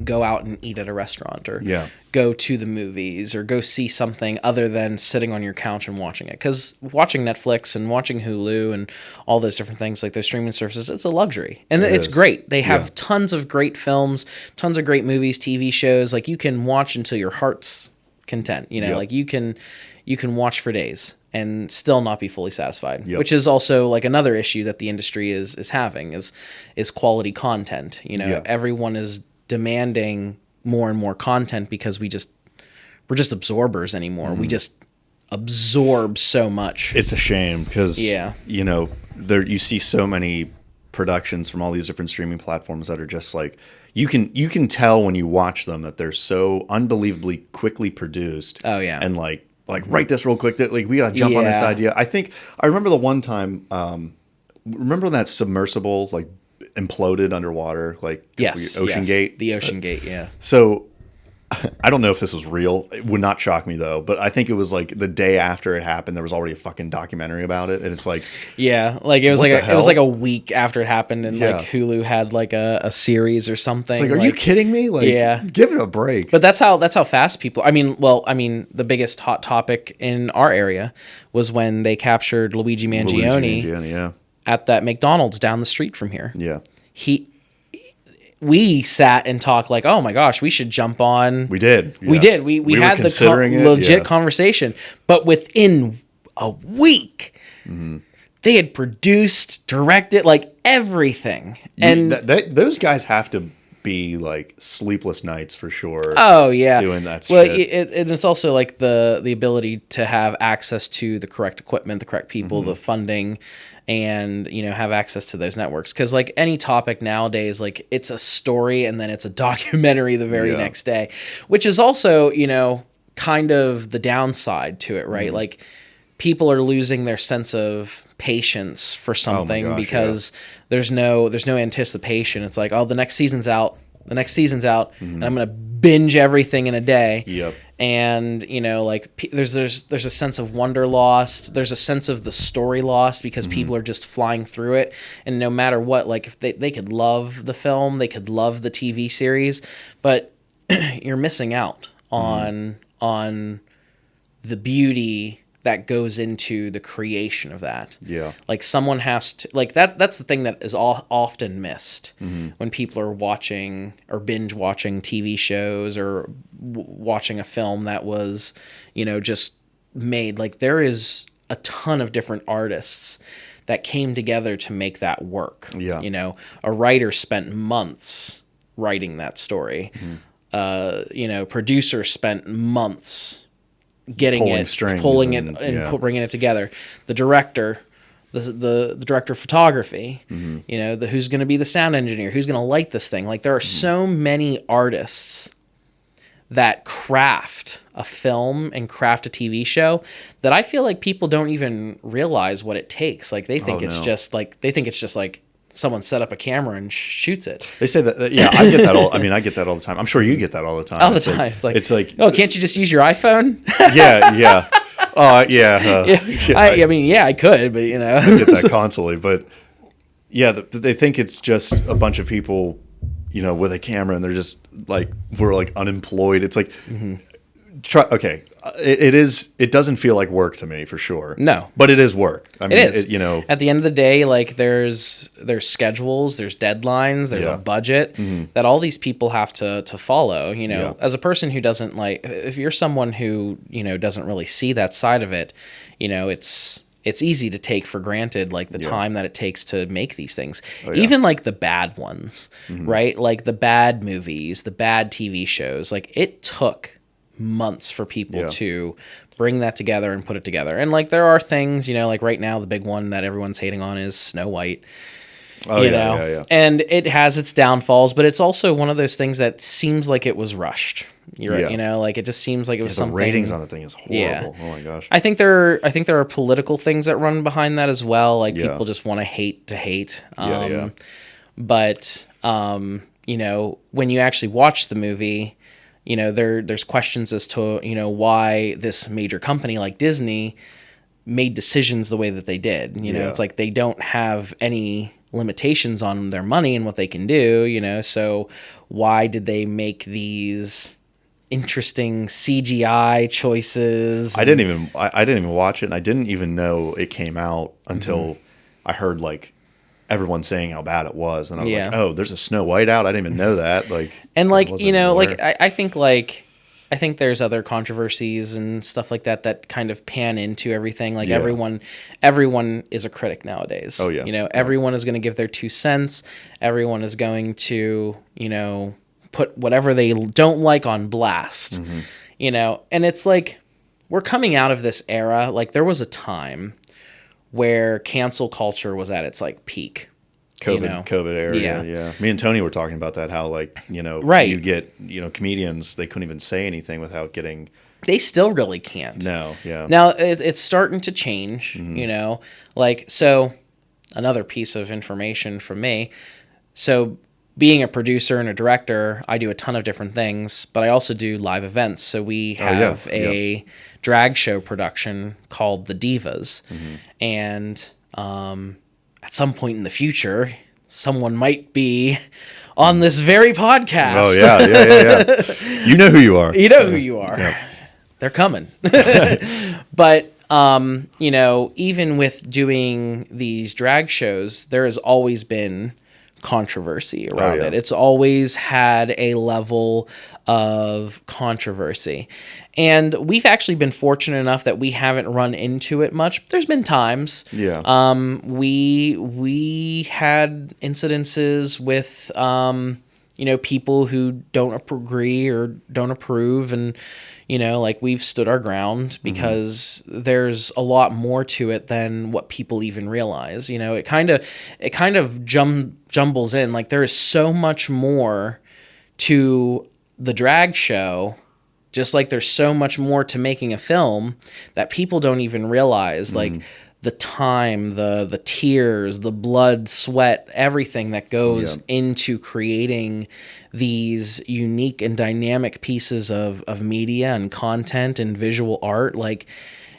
go out and eat at a restaurant, or go to the movies, or go see something other than sitting on your couch and watching it. Because watching Netflix and watching Hulu and all those different things, like those streaming services, it's a luxury. And it's great. They have tons of great films, tons of great movies, TV shows. Like, you can watch until your heart's content. You know, like you can watch for days and still not be fully satisfied, which is also like another issue that the industry is having is quality content. You know, everyone is demanding more and more content because we're just absorbers anymore. We just absorb so much. It's a shame because, you know, you see so many productions from all these different streaming platforms that are just like, you can tell when you watch them that they're so unbelievably quickly produced. Oh yeah. And like write this real quick, that like we gotta jump on this idea. I remember the one time, remember when that submersible like imploded underwater, like Ocean Gate? The Ocean Gate, yeah. So I don't know if this was real. It would not shock me though, but I think it was like the day after it happened, there was already a fucking documentary about it, and it's like, like it was like a week after it happened, and like Hulu had like a series or something. It's like, are you kidding me? Like, give it a break. But that's how fast people. I mean, the biggest hot topic in our area was when they captured Luigi Mangione, at that McDonald's down the street from here. Yeah, we sat and talked like, oh my gosh, we should jump on. We did. Yeah. We did. We had the legit conversation. But within a week, they had produced, directed, like everything. And those guys have to be like sleepless nights for sure. Oh yeah, doing that well, shit. It's also like the ability to have access to the correct equipment, the correct people, the funding, and have access to those networks. Because like any topic nowadays, like it's a story and then it's a documentary the very next day, which is also kind of the downside to it, right? Like people are losing their sense of patience for something because there's no anticipation. It's like, oh, the next season's out, and I'm gonna binge everything in a day. Yep. And like there's a sense of wonder lost. There's a sense of the story lost because people are just flying through it, and no matter what, like if they could love the film, they could love the TV series, but you're missing out on the beauty that goes into the creation of that. Yeah. Like someone has to, like that's the thing that is often missed when people are watching or binge watching TV shows or watching a film that was, just made. Like there is a ton of different artists that came together to make that work. Yeah. A writer spent months writing that story. Producer spent months getting pulling it bringing it together. The director, the director of photography, who's going to be the sound engineer, who's going to light this thing. Like there are so many artists that craft a film and craft a TV show that I feel like people don't even realize what it takes. Like they think it's just like someone set up a camera and shoots it. They say that, I get that I get that all the time. I'm sure you get that all the time. All the time. It's like, oh, can't you just use your iPhone? Yeah. I could, but I get that constantly. But they think it's just a bunch of people, with a camera, and they're just like, we're like unemployed. It's like, it doesn't feel like work to me for sure. No, but it is work. I mean, it is. At the end of the day, like there's schedules, there's deadlines, there's a budget that all these people have to follow. As a person who doesn't if you're someone who doesn't really see that side of it, it's easy to take for granted like the time that it takes to make these things. Even like the bad ones, right? Like the bad movies, the bad TV shows. Like it took months for people to bring that together and put it together. And like there are things, like right now the big one that everyone's hating on is Snow White. And it has its downfalls, but it's also one of those things that seems like it was rushed. Like it just seems like it was something. The ratings on the thing is horrible. Yeah. Oh my gosh. I think there are political things that run behind that as well. Like people just want to hate. But when you actually watch the movie, there's questions as to, why this major company like Disney made decisions the way that they did. It's like they don't have any limitations on their money and what they can do, so why did they make these interesting CGI choices? I didn't even watch it, and I didn't even know it came out until I heard like everyone saying how bad it was, and I was like, oh, there's a Snow White out. I didn't even know that. I think there's other controversies and stuff like that kind of pan into everything. Like everyone is a critic nowadays. Oh yeah. Everyone is going to give their 2 cents. Everyone is going to, put whatever they don't like on blast. And it's like we're coming out of this era. Like there was a time where cancel culture was at its like peak. COVID era. Yeah. Me and Tony were talking about that, how like, you get, comedians, they couldn't even say anything without getting. They still really can't. No. Yeah. Now it's starting to change, so another piece of information from me. So being a producer and a director, I do a ton of different things, but I also do live events. So we have a drag show production called The Divas. And, at some point in the future, someone might be on this very podcast. Oh, yeah. You know who you are. You know who you are. Yep. They're coming. But, even with doing these drag shows, there has always been controversy around it. It's always had a level of controversy. And we've actually been fortunate enough that we haven't run into it much. There's been times. Yeah. We had incidences with people who don't agree or don't approve, and we've stood our ground because there's a lot more to it than what people even realize. It kind of jumbles in. Like there is so much more to the drag show, just like there's so much more to making a film that people don't even realize. Like the time, the tears, the blood, sweat, everything that goes into creating these unique and dynamic pieces of media and content and visual art. Like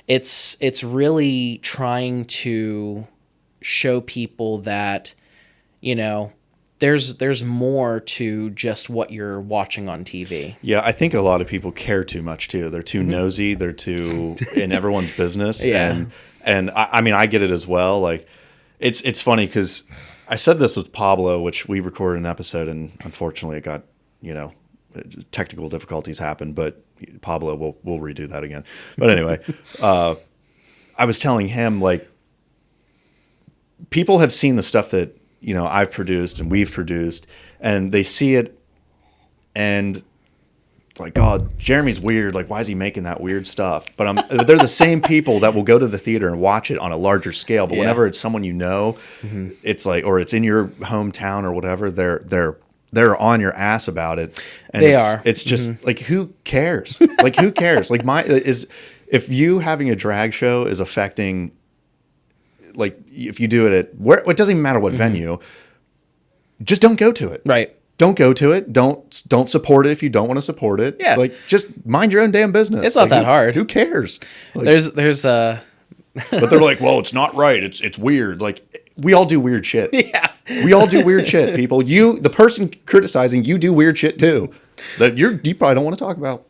it's really trying to show people that, there's more to just what you're watching on TV. Yeah, I think a lot of people care too much too. They're too nosy. They're too in everyone's business. Yeah. And I mean, I get it as well. Like, it's funny because I said this with Pablo, which we recorded an episode, and unfortunately it got, technical difficulties happened, but Pablo, we'll redo that again. But anyway, I was telling him, like, people have seen the stuff that, I've produced and we've produced, and they see it and like, God, Jeremy's weird. Like, why is he making that weird stuff? But they're the same people that will go to the theater and watch it on a larger scale. But whenever it's someone it's like, or it's in your hometown or whatever, they're on your ass about it. And it's just like, who cares? Like, who cares? Like if you having a drag show is affecting, like if you do it at it doesn't even matter what venue, just don't go to it. Right. Don't go to it. Don't support it if you don't want to support it. Yeah. Like, just mind your own damn business. It's not that hard. Who cares? Like, there's but they're like, well, it's not right. It's weird. Like, we all do weird shit. Yeah. We all do weird shit, people. The person criticizing, you do weird shit too. That you probably don't want to talk about.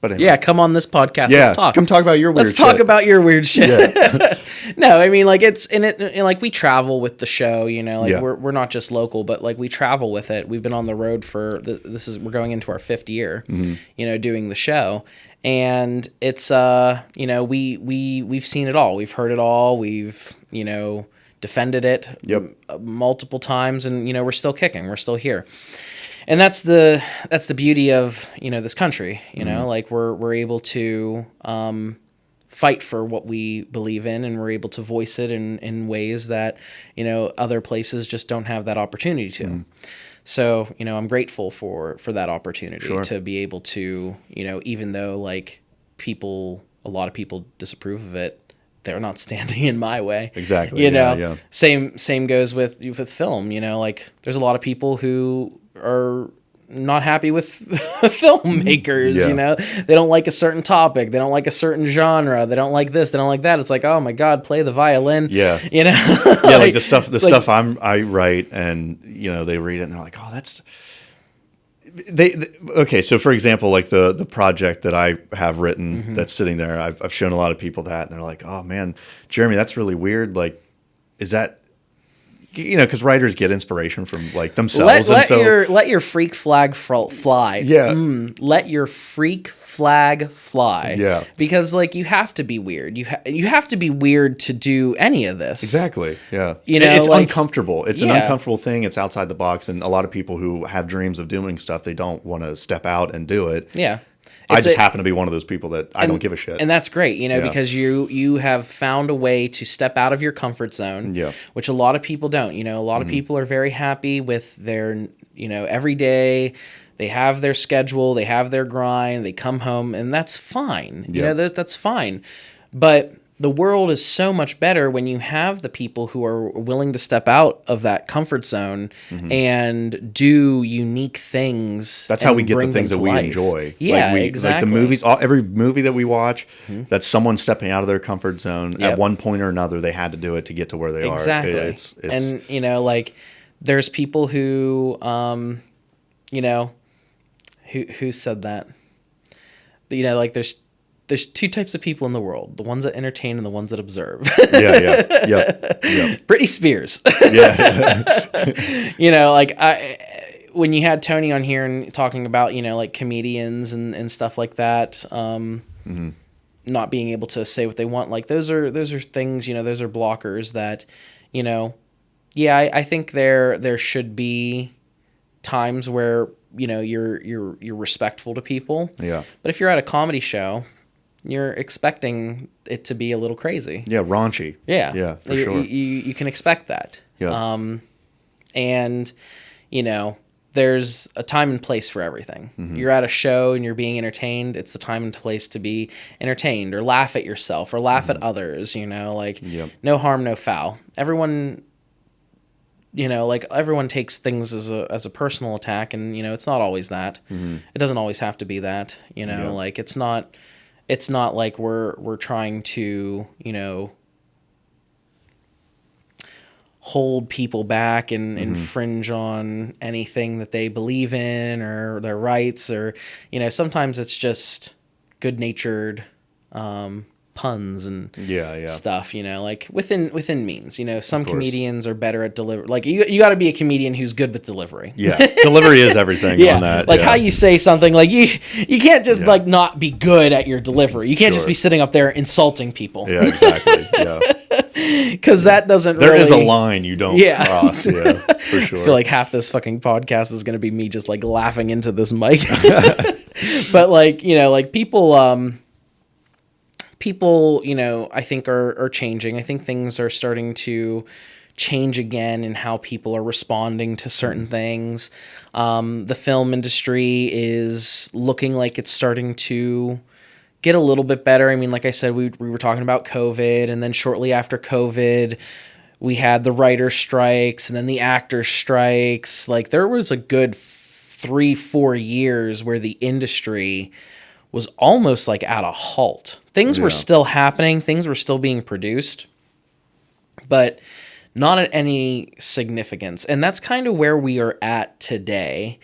But anyway. Yeah, come on this podcast. Yeah, let's talk. Come talk about your weird shit. Let's talk about your weird shit. Yeah. No, I mean, like, it's in it, and like we travel with the show, we're not just local, but like we travel with it. We've been on the road for we're going into our 5th year, doing the show. And it's we've seen it all. We've heard it all. We've, defended it multiple times, and we're still kicking. We're still here. And that's the beauty of, this country, like we're able to fight for what we believe in, and we're able to voice it in ways that, other places just don't have that opportunity to. So, I'm grateful for that opportunity to be able to, even though like a lot of people disapprove of it, they're not standing in my way. Exactly. Yeah. Same goes with film, like there's a lot of people who are not happy with filmmakers, Yeah. you know, they don't like a certain topic, they don't like a certain genre, they don't like this, they don't like that. It's like, oh my God, play the violin. Yeah. You know, Yeah, like the stuff I write, and you know, they read it and they're like, oh, that's they okay. So for example, like the project that I have written that's sitting there, I've shown a lot of people that, and they're like, oh man, Jeremy, that's really weird. Like, is that, you know, because writers get inspiration from like themselves, let your freak flag fly. Yeah. Let your freak flag fly. Yeah. Because like you have to be weird. You have to be weird to do any of this. Exactly. Yeah. You know, it's like, uncomfortable. It's an yeah. uncomfortable thing. It's outside the box, and a lot of people who have dreams of doing stuff, they don't want to step out and do it. Yeah. I just happen to be one of those people that I don't give a shit. And that's great, you know, Yeah. because you have found a way to step out of your comfort zone, Yeah. which a lot of people don't. You know, a lot of people are very happy with their, you know, every day. They have their schedule, they have their grind, they come home, and that's fine. You Yeah. know, that's fine. But the world is so much better when you have the people who are willing to step out of that comfort zone and do unique things. That's how we and get the bring them things that to we life. enjoy. Yeah, like exactly. Like the movies, every movie that we watch, that's someone stepping out of their comfort zone. Yep. At one point or another, they had to do it to get to where they Exactly. are. It's and you know, like there's people who, you know, who said that. You know, like there's two types of people in the world: the ones that entertain and the ones that observe. yeah. Yep. Britney Spears. Yeah. You know, like when you had Tony on here and talking about, you know, like comedians and stuff like that, not being able to say what they want, like those are things, you know, those are blockers that, you know, yeah, I think there should be times where, you know, you're respectful to people. Yeah. But if you're at a comedy show, you're expecting it to be a little crazy. Yeah, raunchy. Yeah. Yeah, for sure. You can expect that. Yeah. And, you know, there's a time and place for everything. You're at a show and you're being entertained. It's the time and place to be entertained or laugh at yourself or laugh at others, you know, like no harm, no foul. Everyone, you know, like everyone takes things as a personal attack, and, you know, it's not always that. It doesn't always have to be that, you know, like it's not like we're trying to, you know, hold people back and infringe on anything that they believe in or their rights, or, you know, sometimes it's just good-natured puns and stuff, you know, like within means, you know, some comedians are better at delivery. Like you got to be a comedian who's good with delivery. Yeah. Delivery is everything on that. Like how you say something, like you can't just like not be good at your delivery. You can't just be sitting up there insulting people. Yeah, exactly. Yeah. Because that doesn't There really... is a line you don't cross. Yeah, for sure. I feel like half this fucking podcast is going to be me just like laughing into this mic. But like, you know, like people, you know, I think are changing. I think things are starting to change again in how people are responding to certain things. The film industry is looking like it's starting to get a little bit better. I mean, like I said, we were talking about COVID, and then shortly after COVID, we had the writer strikes and then the actor strikes. Like there was a good 3-4 years where the industry was almost like at a halt. Things were still happening. Things were still being produced, but not at any significance. And that's kind of where we are at today.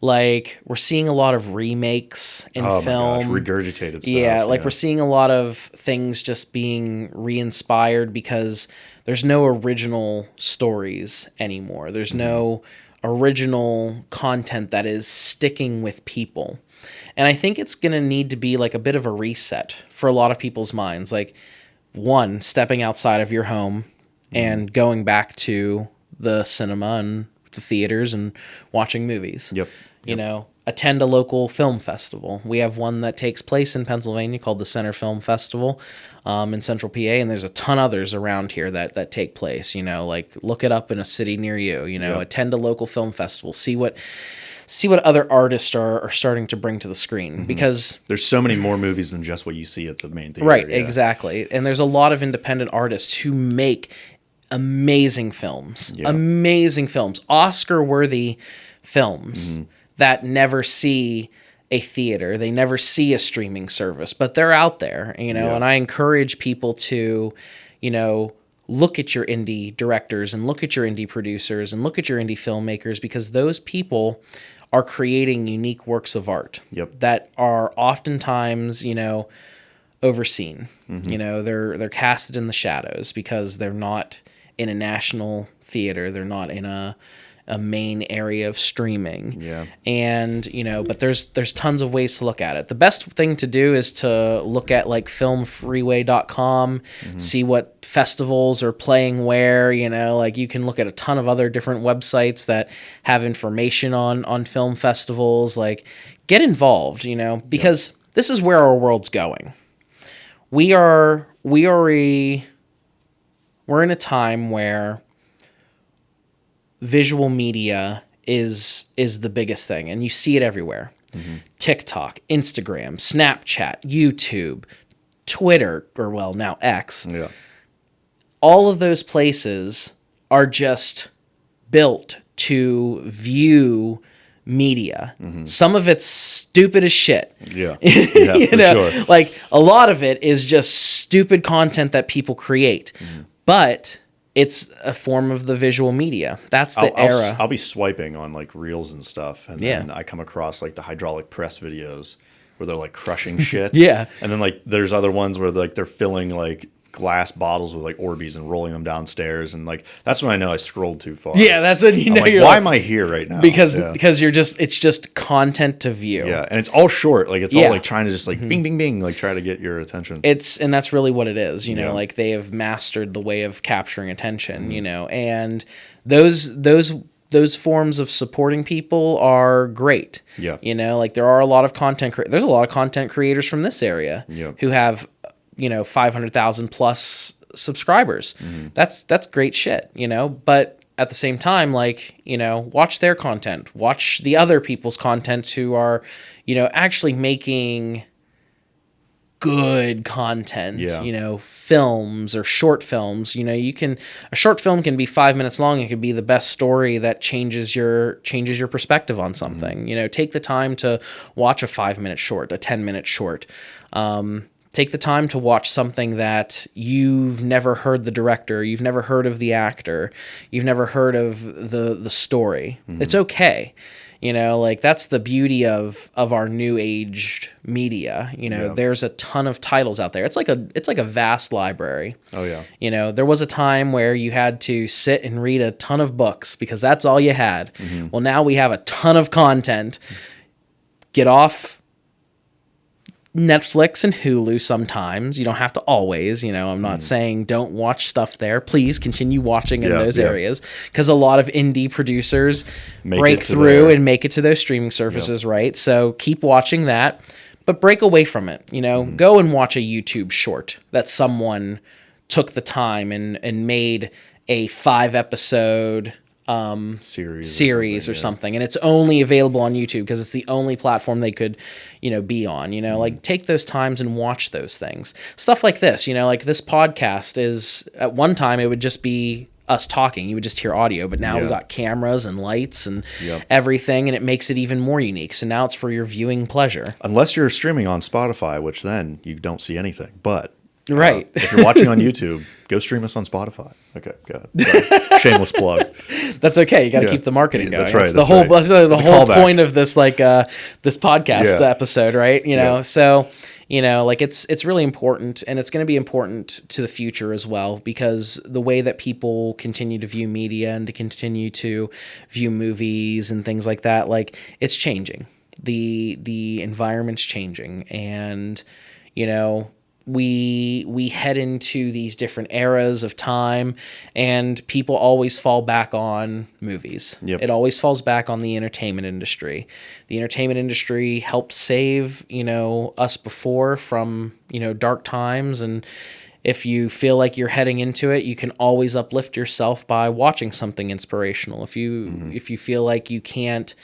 Like we're seeing a lot of remakes in film. My gosh, regurgitated stuff. Yeah, like we're seeing a lot of things just being re-inspired because there's no original stories anymore. There's no original content that is sticking with people. And I think it's going to need to be like a bit of a reset for a lot of people's minds. Like, one, stepping outside of your home and going back to the cinema and the theaters and watching movies. You know, attend a local film festival. We have one that takes place in Pennsylvania called the Center Film Festival in Central PA, and there's a ton others around here that take place. You know, like look it up in a city near you. You know, attend a local film festival. See what other artists are starting to bring to the screen, because there's so many more movies than just what you see at the main theater. Right, exactly. And there's a lot of independent artists who make amazing films, Oscar-worthy films that never see a theater. They never see a streaming service, but they're out there, and I encourage people to, look at your indie directors and look at your indie producers and look at your indie filmmakers, because those people are creating unique works of art that are oftentimes, overseen. They're casted in the shadows because they're not in a national theater. They're not in a main area of streaming. And, but there's tons of ways to look at it. The best thing to do is to look at like filmfreeway.com, see what festivals are playing where, like you can look at a ton of other different websites that have information on film festivals. Like, get involved, because this is where our world's going. We're in a time where visual media is the biggest thing, and you see it everywhere. TikTok, Instagram, Snapchat, YouTube, Twitter, or well, now X. All of those places are just built to view media. Some of it's stupid as shit. Sure. Like a lot of it is just stupid content that people create. But it's a form of the visual media. That's the era. I'll be swiping on like reels and stuff, and then I come across like the hydraulic press videos where they're like crushing shit. And then like there's other ones where like they're filling like glass bottles with like Orbeez and rolling them downstairs, and like that's when I know I scrolled too far. That's when you know. Like, why am I here right now? Because it's just content to view. And it's all short. Like it's all like trying to just like bing bing bing, like try to get your attention. And that's really what it is. Like they have mastered the way of capturing attention. And those forms of supporting people are great. Like there are a lot of there's a lot of content creators from this area who have 500,000 plus subscribers. That's great shit, but at the same time, like, watch their content, watch the other people's content who are, actually making good content, films or short films. A short film can be 5 minutes long. It could be the best story that changes your perspective on something. Take the time to watch a 5-minute short, a 10-minute short. Take the time to watch something that you've never heard the director, you've never heard of the actor, you've never heard of the story. It's okay. Like that's the beauty of our new aged media. There's a ton of titles out there. It's like a vast library. There was a time where you had to sit and read a ton of books because that's all you had. Well, now we have a ton of content. Get off Netflix and Hulu sometimes. You don't have to always, I'm not saying don't watch stuff there. Please continue watching in those areas, because a lot of indie producers break through and make it to those streaming services, right? So keep watching that, but break away from it. Go and watch a YouTube short that someone took the time and made a 5-episode series or something, and it's only available on YouTube because it's the only platform they could be on. Like take those times and watch those things. Stuff like this, like this podcast is, at one time it would just be us talking, you would just hear audio, but now we've got cameras and lights and everything, and it makes it even more unique. So now it's for your viewing pleasure, unless you're streaming on Spotify, which then you don't see anything. But right, if you're watching on YouTube, go stream us on Spotify. Okay, good. Shameless plug. That's okay. You got to keep the marketing going. That's right. That's the whole point of this, like this podcast episode, right? So like it's really important, and it's going to be important to the future as well, because the way that people continue to view media and to continue to view movies and things like that, like it's changing. The environment's changing, and we head into these different eras of time, and people always fall back on movies. It always falls back on the entertainment industry. The entertainment industry helped save, us before from, dark times. And if you feel like you're heading into it, you can always uplift yourself by watching something inspirational. If you feel like you can't,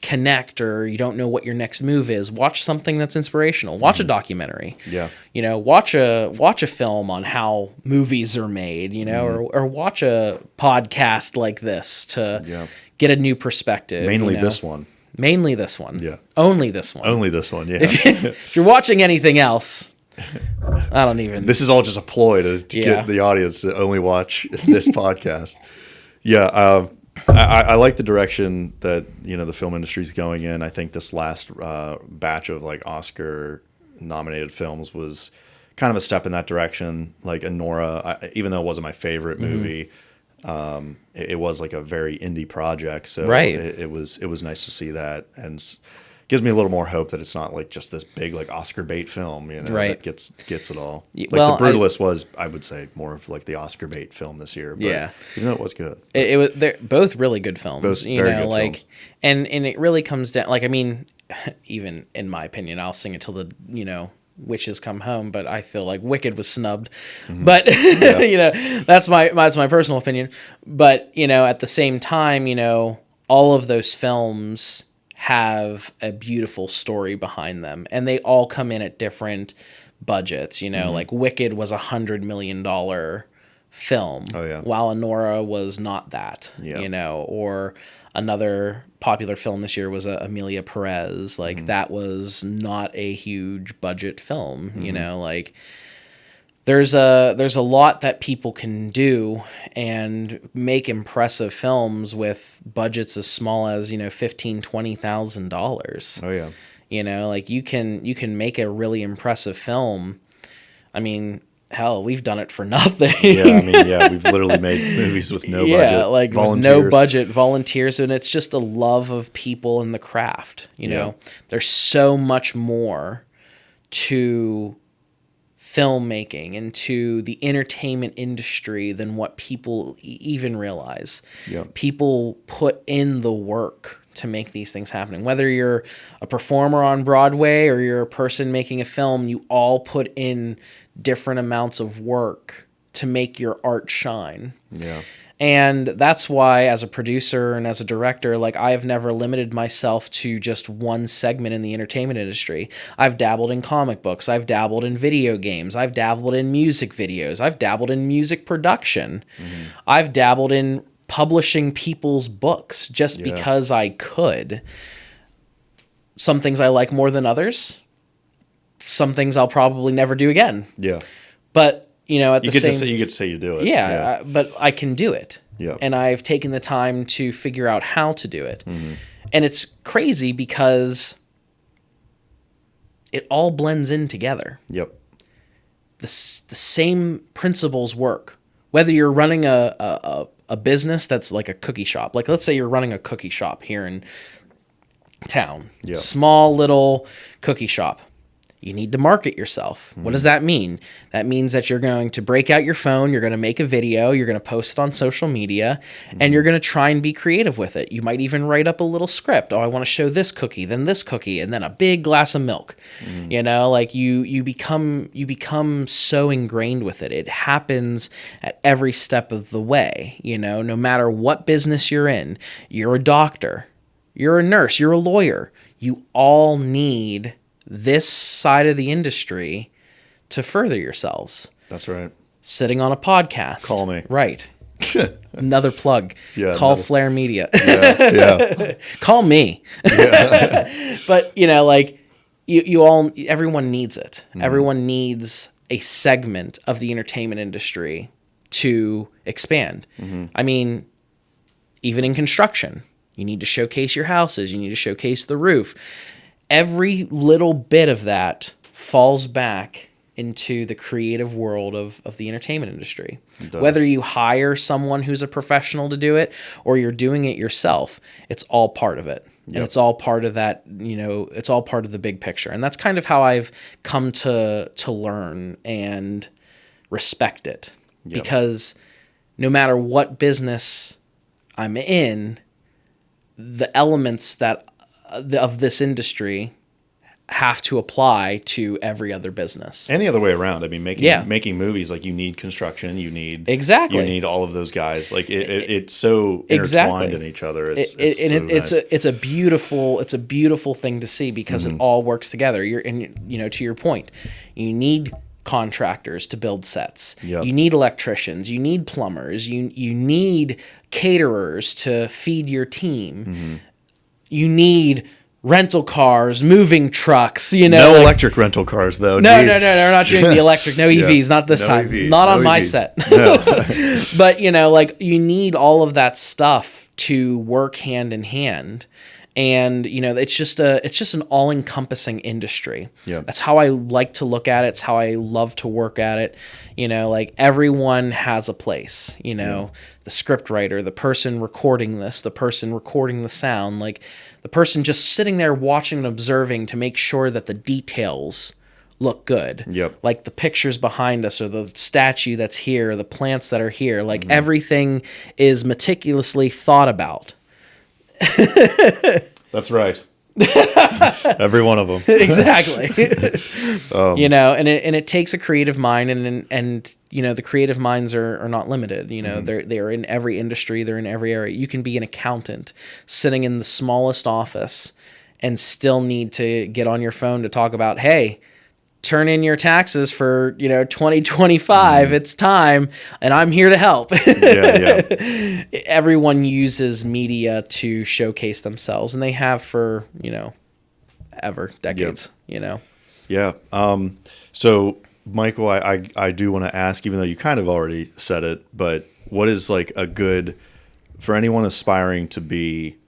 connect, or you don't know what your next move is, watch something that's inspirational. Watch a documentary. Watch a film on how movies are made, or watch a podcast like this to get a new perspective. Mainly you know? this one. Mainly this one. Yeah. Only this one. Only this one, yeah. If you're watching anything else, I don't even. This is all just a ploy to get the audience to only watch this podcast. Yeah, I like the direction that the film industry is going in. I think this last batch of like Oscar nominated films was kind of a step in that direction. Like Anora, even though it wasn't my favorite movie, it was like a very indie project. So right. it was nice to see that, and gives me a little more hope that it's not like just this big like Oscar bait film, right. that gets it all. Like well, The Brutalist was, I would say, more of like the Oscar bait film this year. But yeah, even though it was good, it was. They're both really good films. Both very good films. and it really comes down. Like, I mean, even in my opinion, I'll sing it till the witches come home, but I feel like Wicked was snubbed. But that's my personal opinion. But at the same time, all of those films have a beautiful story behind them, and they all come in at different budgets. Like Wicked was $100 million film, while Anora was not that. Or another popular film this year was Amelia Perez. Like that was not a huge budget film. Like there's a lot that people can do and make impressive films with budgets as small as $15,000-$20,000. Oh yeah. Like you can make a really impressive film. I mean, hell, we've done it for nothing. We've literally made movies with no budget. Yeah, like with no budget, volunteers, and it's just a love of people and the craft. There's so much more to filmmaking and to the entertainment industry than what people even realize. People put in the work to make these things happen. Whether you're a performer on Broadway or you're a person making a film, you all put in different amounts of work to make your art shine. And that's why, as a producer and as a director, like I've never limited myself to just one segment in the entertainment industry. I've dabbled in comic books. I've dabbled in video games. I've dabbled in music videos. I've dabbled in music production. I've dabbled in publishing people's books just because I could. Some things I like more than others. Some things I'll probably never do again. But you get to say you do it. But I can do it. And I've taken the time to figure out how to do it. And it's crazy because it all blends in together. The same principles work. Whether you're running a business that's like a cookie shop. Like let's say you're running a cookie shop here in town. Small little cookie shop. You need to market yourself. What does that mean? That means that you're going to break out your phone, you're going to make a video, you're going to post it on social media, and you're going to try and be creative with it. You might even write up a little script. Oh, I want to show this cookie, then this cookie, and then a big glass of milk. Like you become so ingrained with it. It happens at every step of the way, no matter what business you're in. You're a doctor, you're a nurse, you're a lawyer. You all need this side of the industry to further yourselves. That's right. Sitting on a podcast. Call me. Right. Another plug. Call Flare Media. Call me. But like everyone needs it. Everyone needs a segment of the entertainment industry to expand. I mean, even in construction, you need to showcase your houses. You need to showcase the roof. Every little bit of that falls back into the creative world of the entertainment industry. Whether you hire someone who's a professional to do it or you're doing it yourself, it's all part of it. And it's all part of that, it's all part of the big picture. And that's kind of how I've come to learn and respect it. Because no matter what business I'm in, the elements of this industry have to apply to every other business. And the other way around. I mean, making movies, like you need construction, you need all of those guys. Like it's so intertwined in each other. It's a beautiful thing to see because it all works together. To your point, you need contractors to build sets. Yep. You need electricians, you need plumbers, you need caterers to feed your team. You need rental cars, moving trucks, No electric rental cars though. No, we're not doing the electric. No EVs, not this time. EVs, not on my EVs. set. No. But, you need all of that stuff to work hand in hand. And, it's just an all-encompassing industry. Yeah. That's how I like to look at it. It's how I love to work at it. Everyone has a place, the script writer, the person recording this, the person recording the sound, the person just sitting there watching and observing to make sure that the details look good. Yep. Like the pictures behind us or the statue that's here, the plants that are here, everything is meticulously thought about. That's right. Every one of them. Exactly. And it takes a creative mind, and the creative minds are not limited. They're in every industry, they're in every area. You can be an accountant sitting in the smallest office and still need to get on your phone to talk about, hey, turn in your taxes for 2025. It's time, and I'm here to help. Yeah. Everyone uses media to showcase themselves, and they have for decades. Yeah. So Michael, I do want to ask, even though you kind of already said it, but what is a good for anyone aspiring to be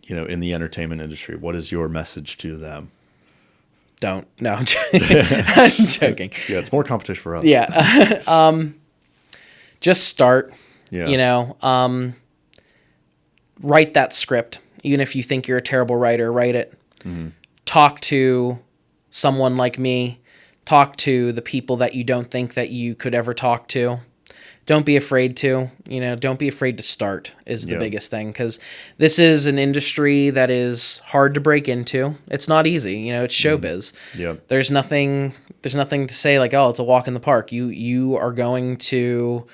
in the entertainment industry? What is your message to them? Don't. No, I'm joking. I'm joking. Yeah, it's more competition for us. Yeah. Just start. Yeah. Write that script. Even if you think you're a terrible writer, write it. Talk to someone like me. Talk to the people that you don't think that you could ever talk to. Don't be afraid to. Don't be afraid to start is the biggest thing, because this is an industry that is hard to break into. It's not easy. It's showbiz. Yeah. There's nothing to say it's a walk in the park. You are going to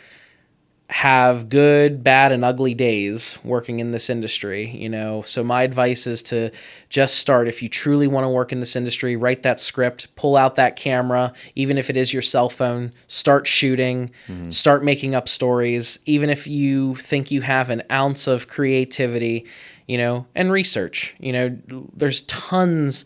have good, bad, and ugly days working in this industry, So my advice is to just start. If you truly want to work in this industry, write that script, pull out that camera, even if it is your cell phone, start shooting, start making up stories, even if you think you have an ounce of creativity, and research. There's tons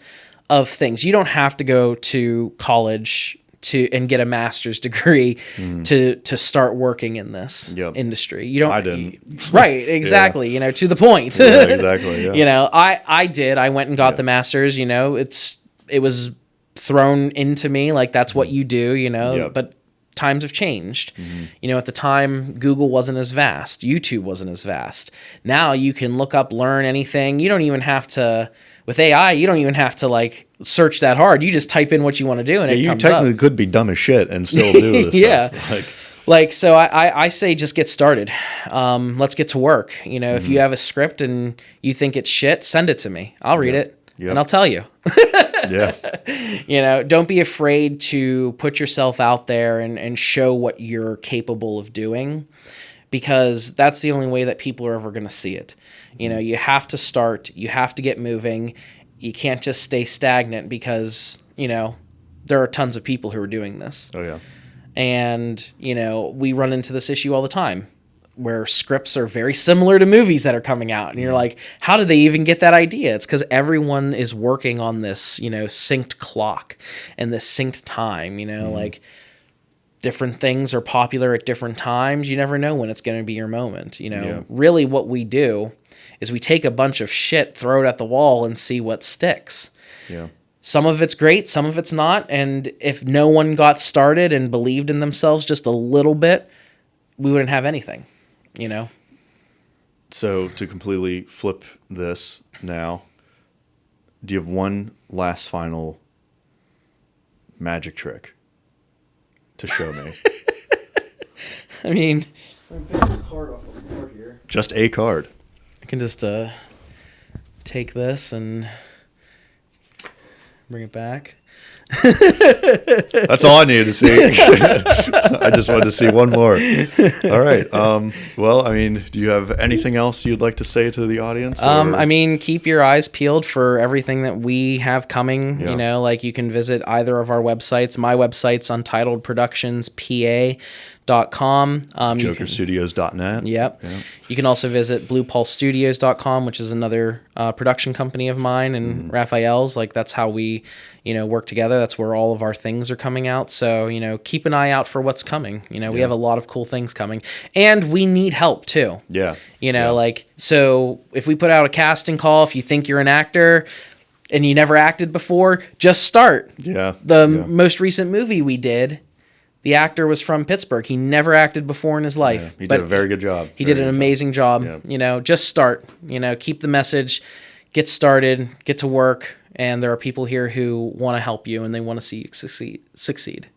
of things. You don't have to go to college and get a master's degree to start working in this industry. You don't. I didn't. Right. Exactly. Yeah. To the point. Yeah, exactly. Yeah. I did. I went and got the master's. It was thrown into me that's what you do. But times have changed. At the time, Google wasn't as vast. YouTube wasn't as vast. Now you can look up, learn anything. You don't even have to. With AI, you don't even have to search that hard. You just type in what you want to do, and it comes up. You technically could be dumb as shit and still do this stuff. So I say just get started. Let's get to work. If you have a script and you think it's shit, send it to me. I'll read it and I'll tell you. Yeah. Don't be afraid to put yourself out there and show what you're capable of doing, because that's the only way that people are ever going to see it. You have to start, you have to get moving. You can't just stay stagnant, because, there are tons of people who are doing this. Oh, yeah. And, we run into this issue all the time where scripts are very similar to movies that are coming out. And you're like, how did they even get that idea? It's because everyone is working on this, synced clock and this synced time, different things are popular at different times. You never know when it's going to be your moment. Really what we do is we take a bunch of shit, throw it at the wall, and see what sticks. Yeah. Some of it's great, some of it's not. And if no one got started and believed in themselves just a little bit, we wouldn't have anything, So to completely flip this now, do you have one last final magic trick to show me? I mean, I'm going to pick a card off the floor here. Just a card. I can just take this and Bring it back. That's all I needed to see. I just wanted to see one more. All right. Well, I mean, do you have anything else you'd like to say to the audience? I mean, keep your eyes peeled for everything that we have coming. Yeah. You know, like you can visit either of our websites. My website's untitledproductionspa.com. JokerStudios.net. Yep. Yeah. You can also visit bluepulsestudios.com, which is another production company of mine and Raphael's. Like, that's how we, work together. That's where all of our things are coming out. So, keep an eye out for what's coming. We have a lot of cool things coming. And we need help, too. Yeah. So if we put out a casting call, if you think you're an actor and you never acted before, just start. Yeah. The most recent movie we did, the actor was from Pittsburgh. He never acted before in his life. Yeah, he did a very good job. He did an amazing job. Yeah. Just start. Keep the message, get started, get to work, and there are people here who want to help you and they want to see you succeed.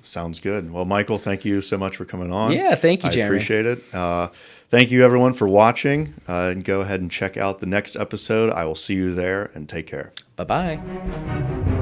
Sounds good. Well, Michael, thank you so much for coming on. Yeah, thank you, Jeremy. I appreciate it. Thank you, everyone, for watching. And go ahead and check out the next episode. I will see you there, and take care. Bye-bye.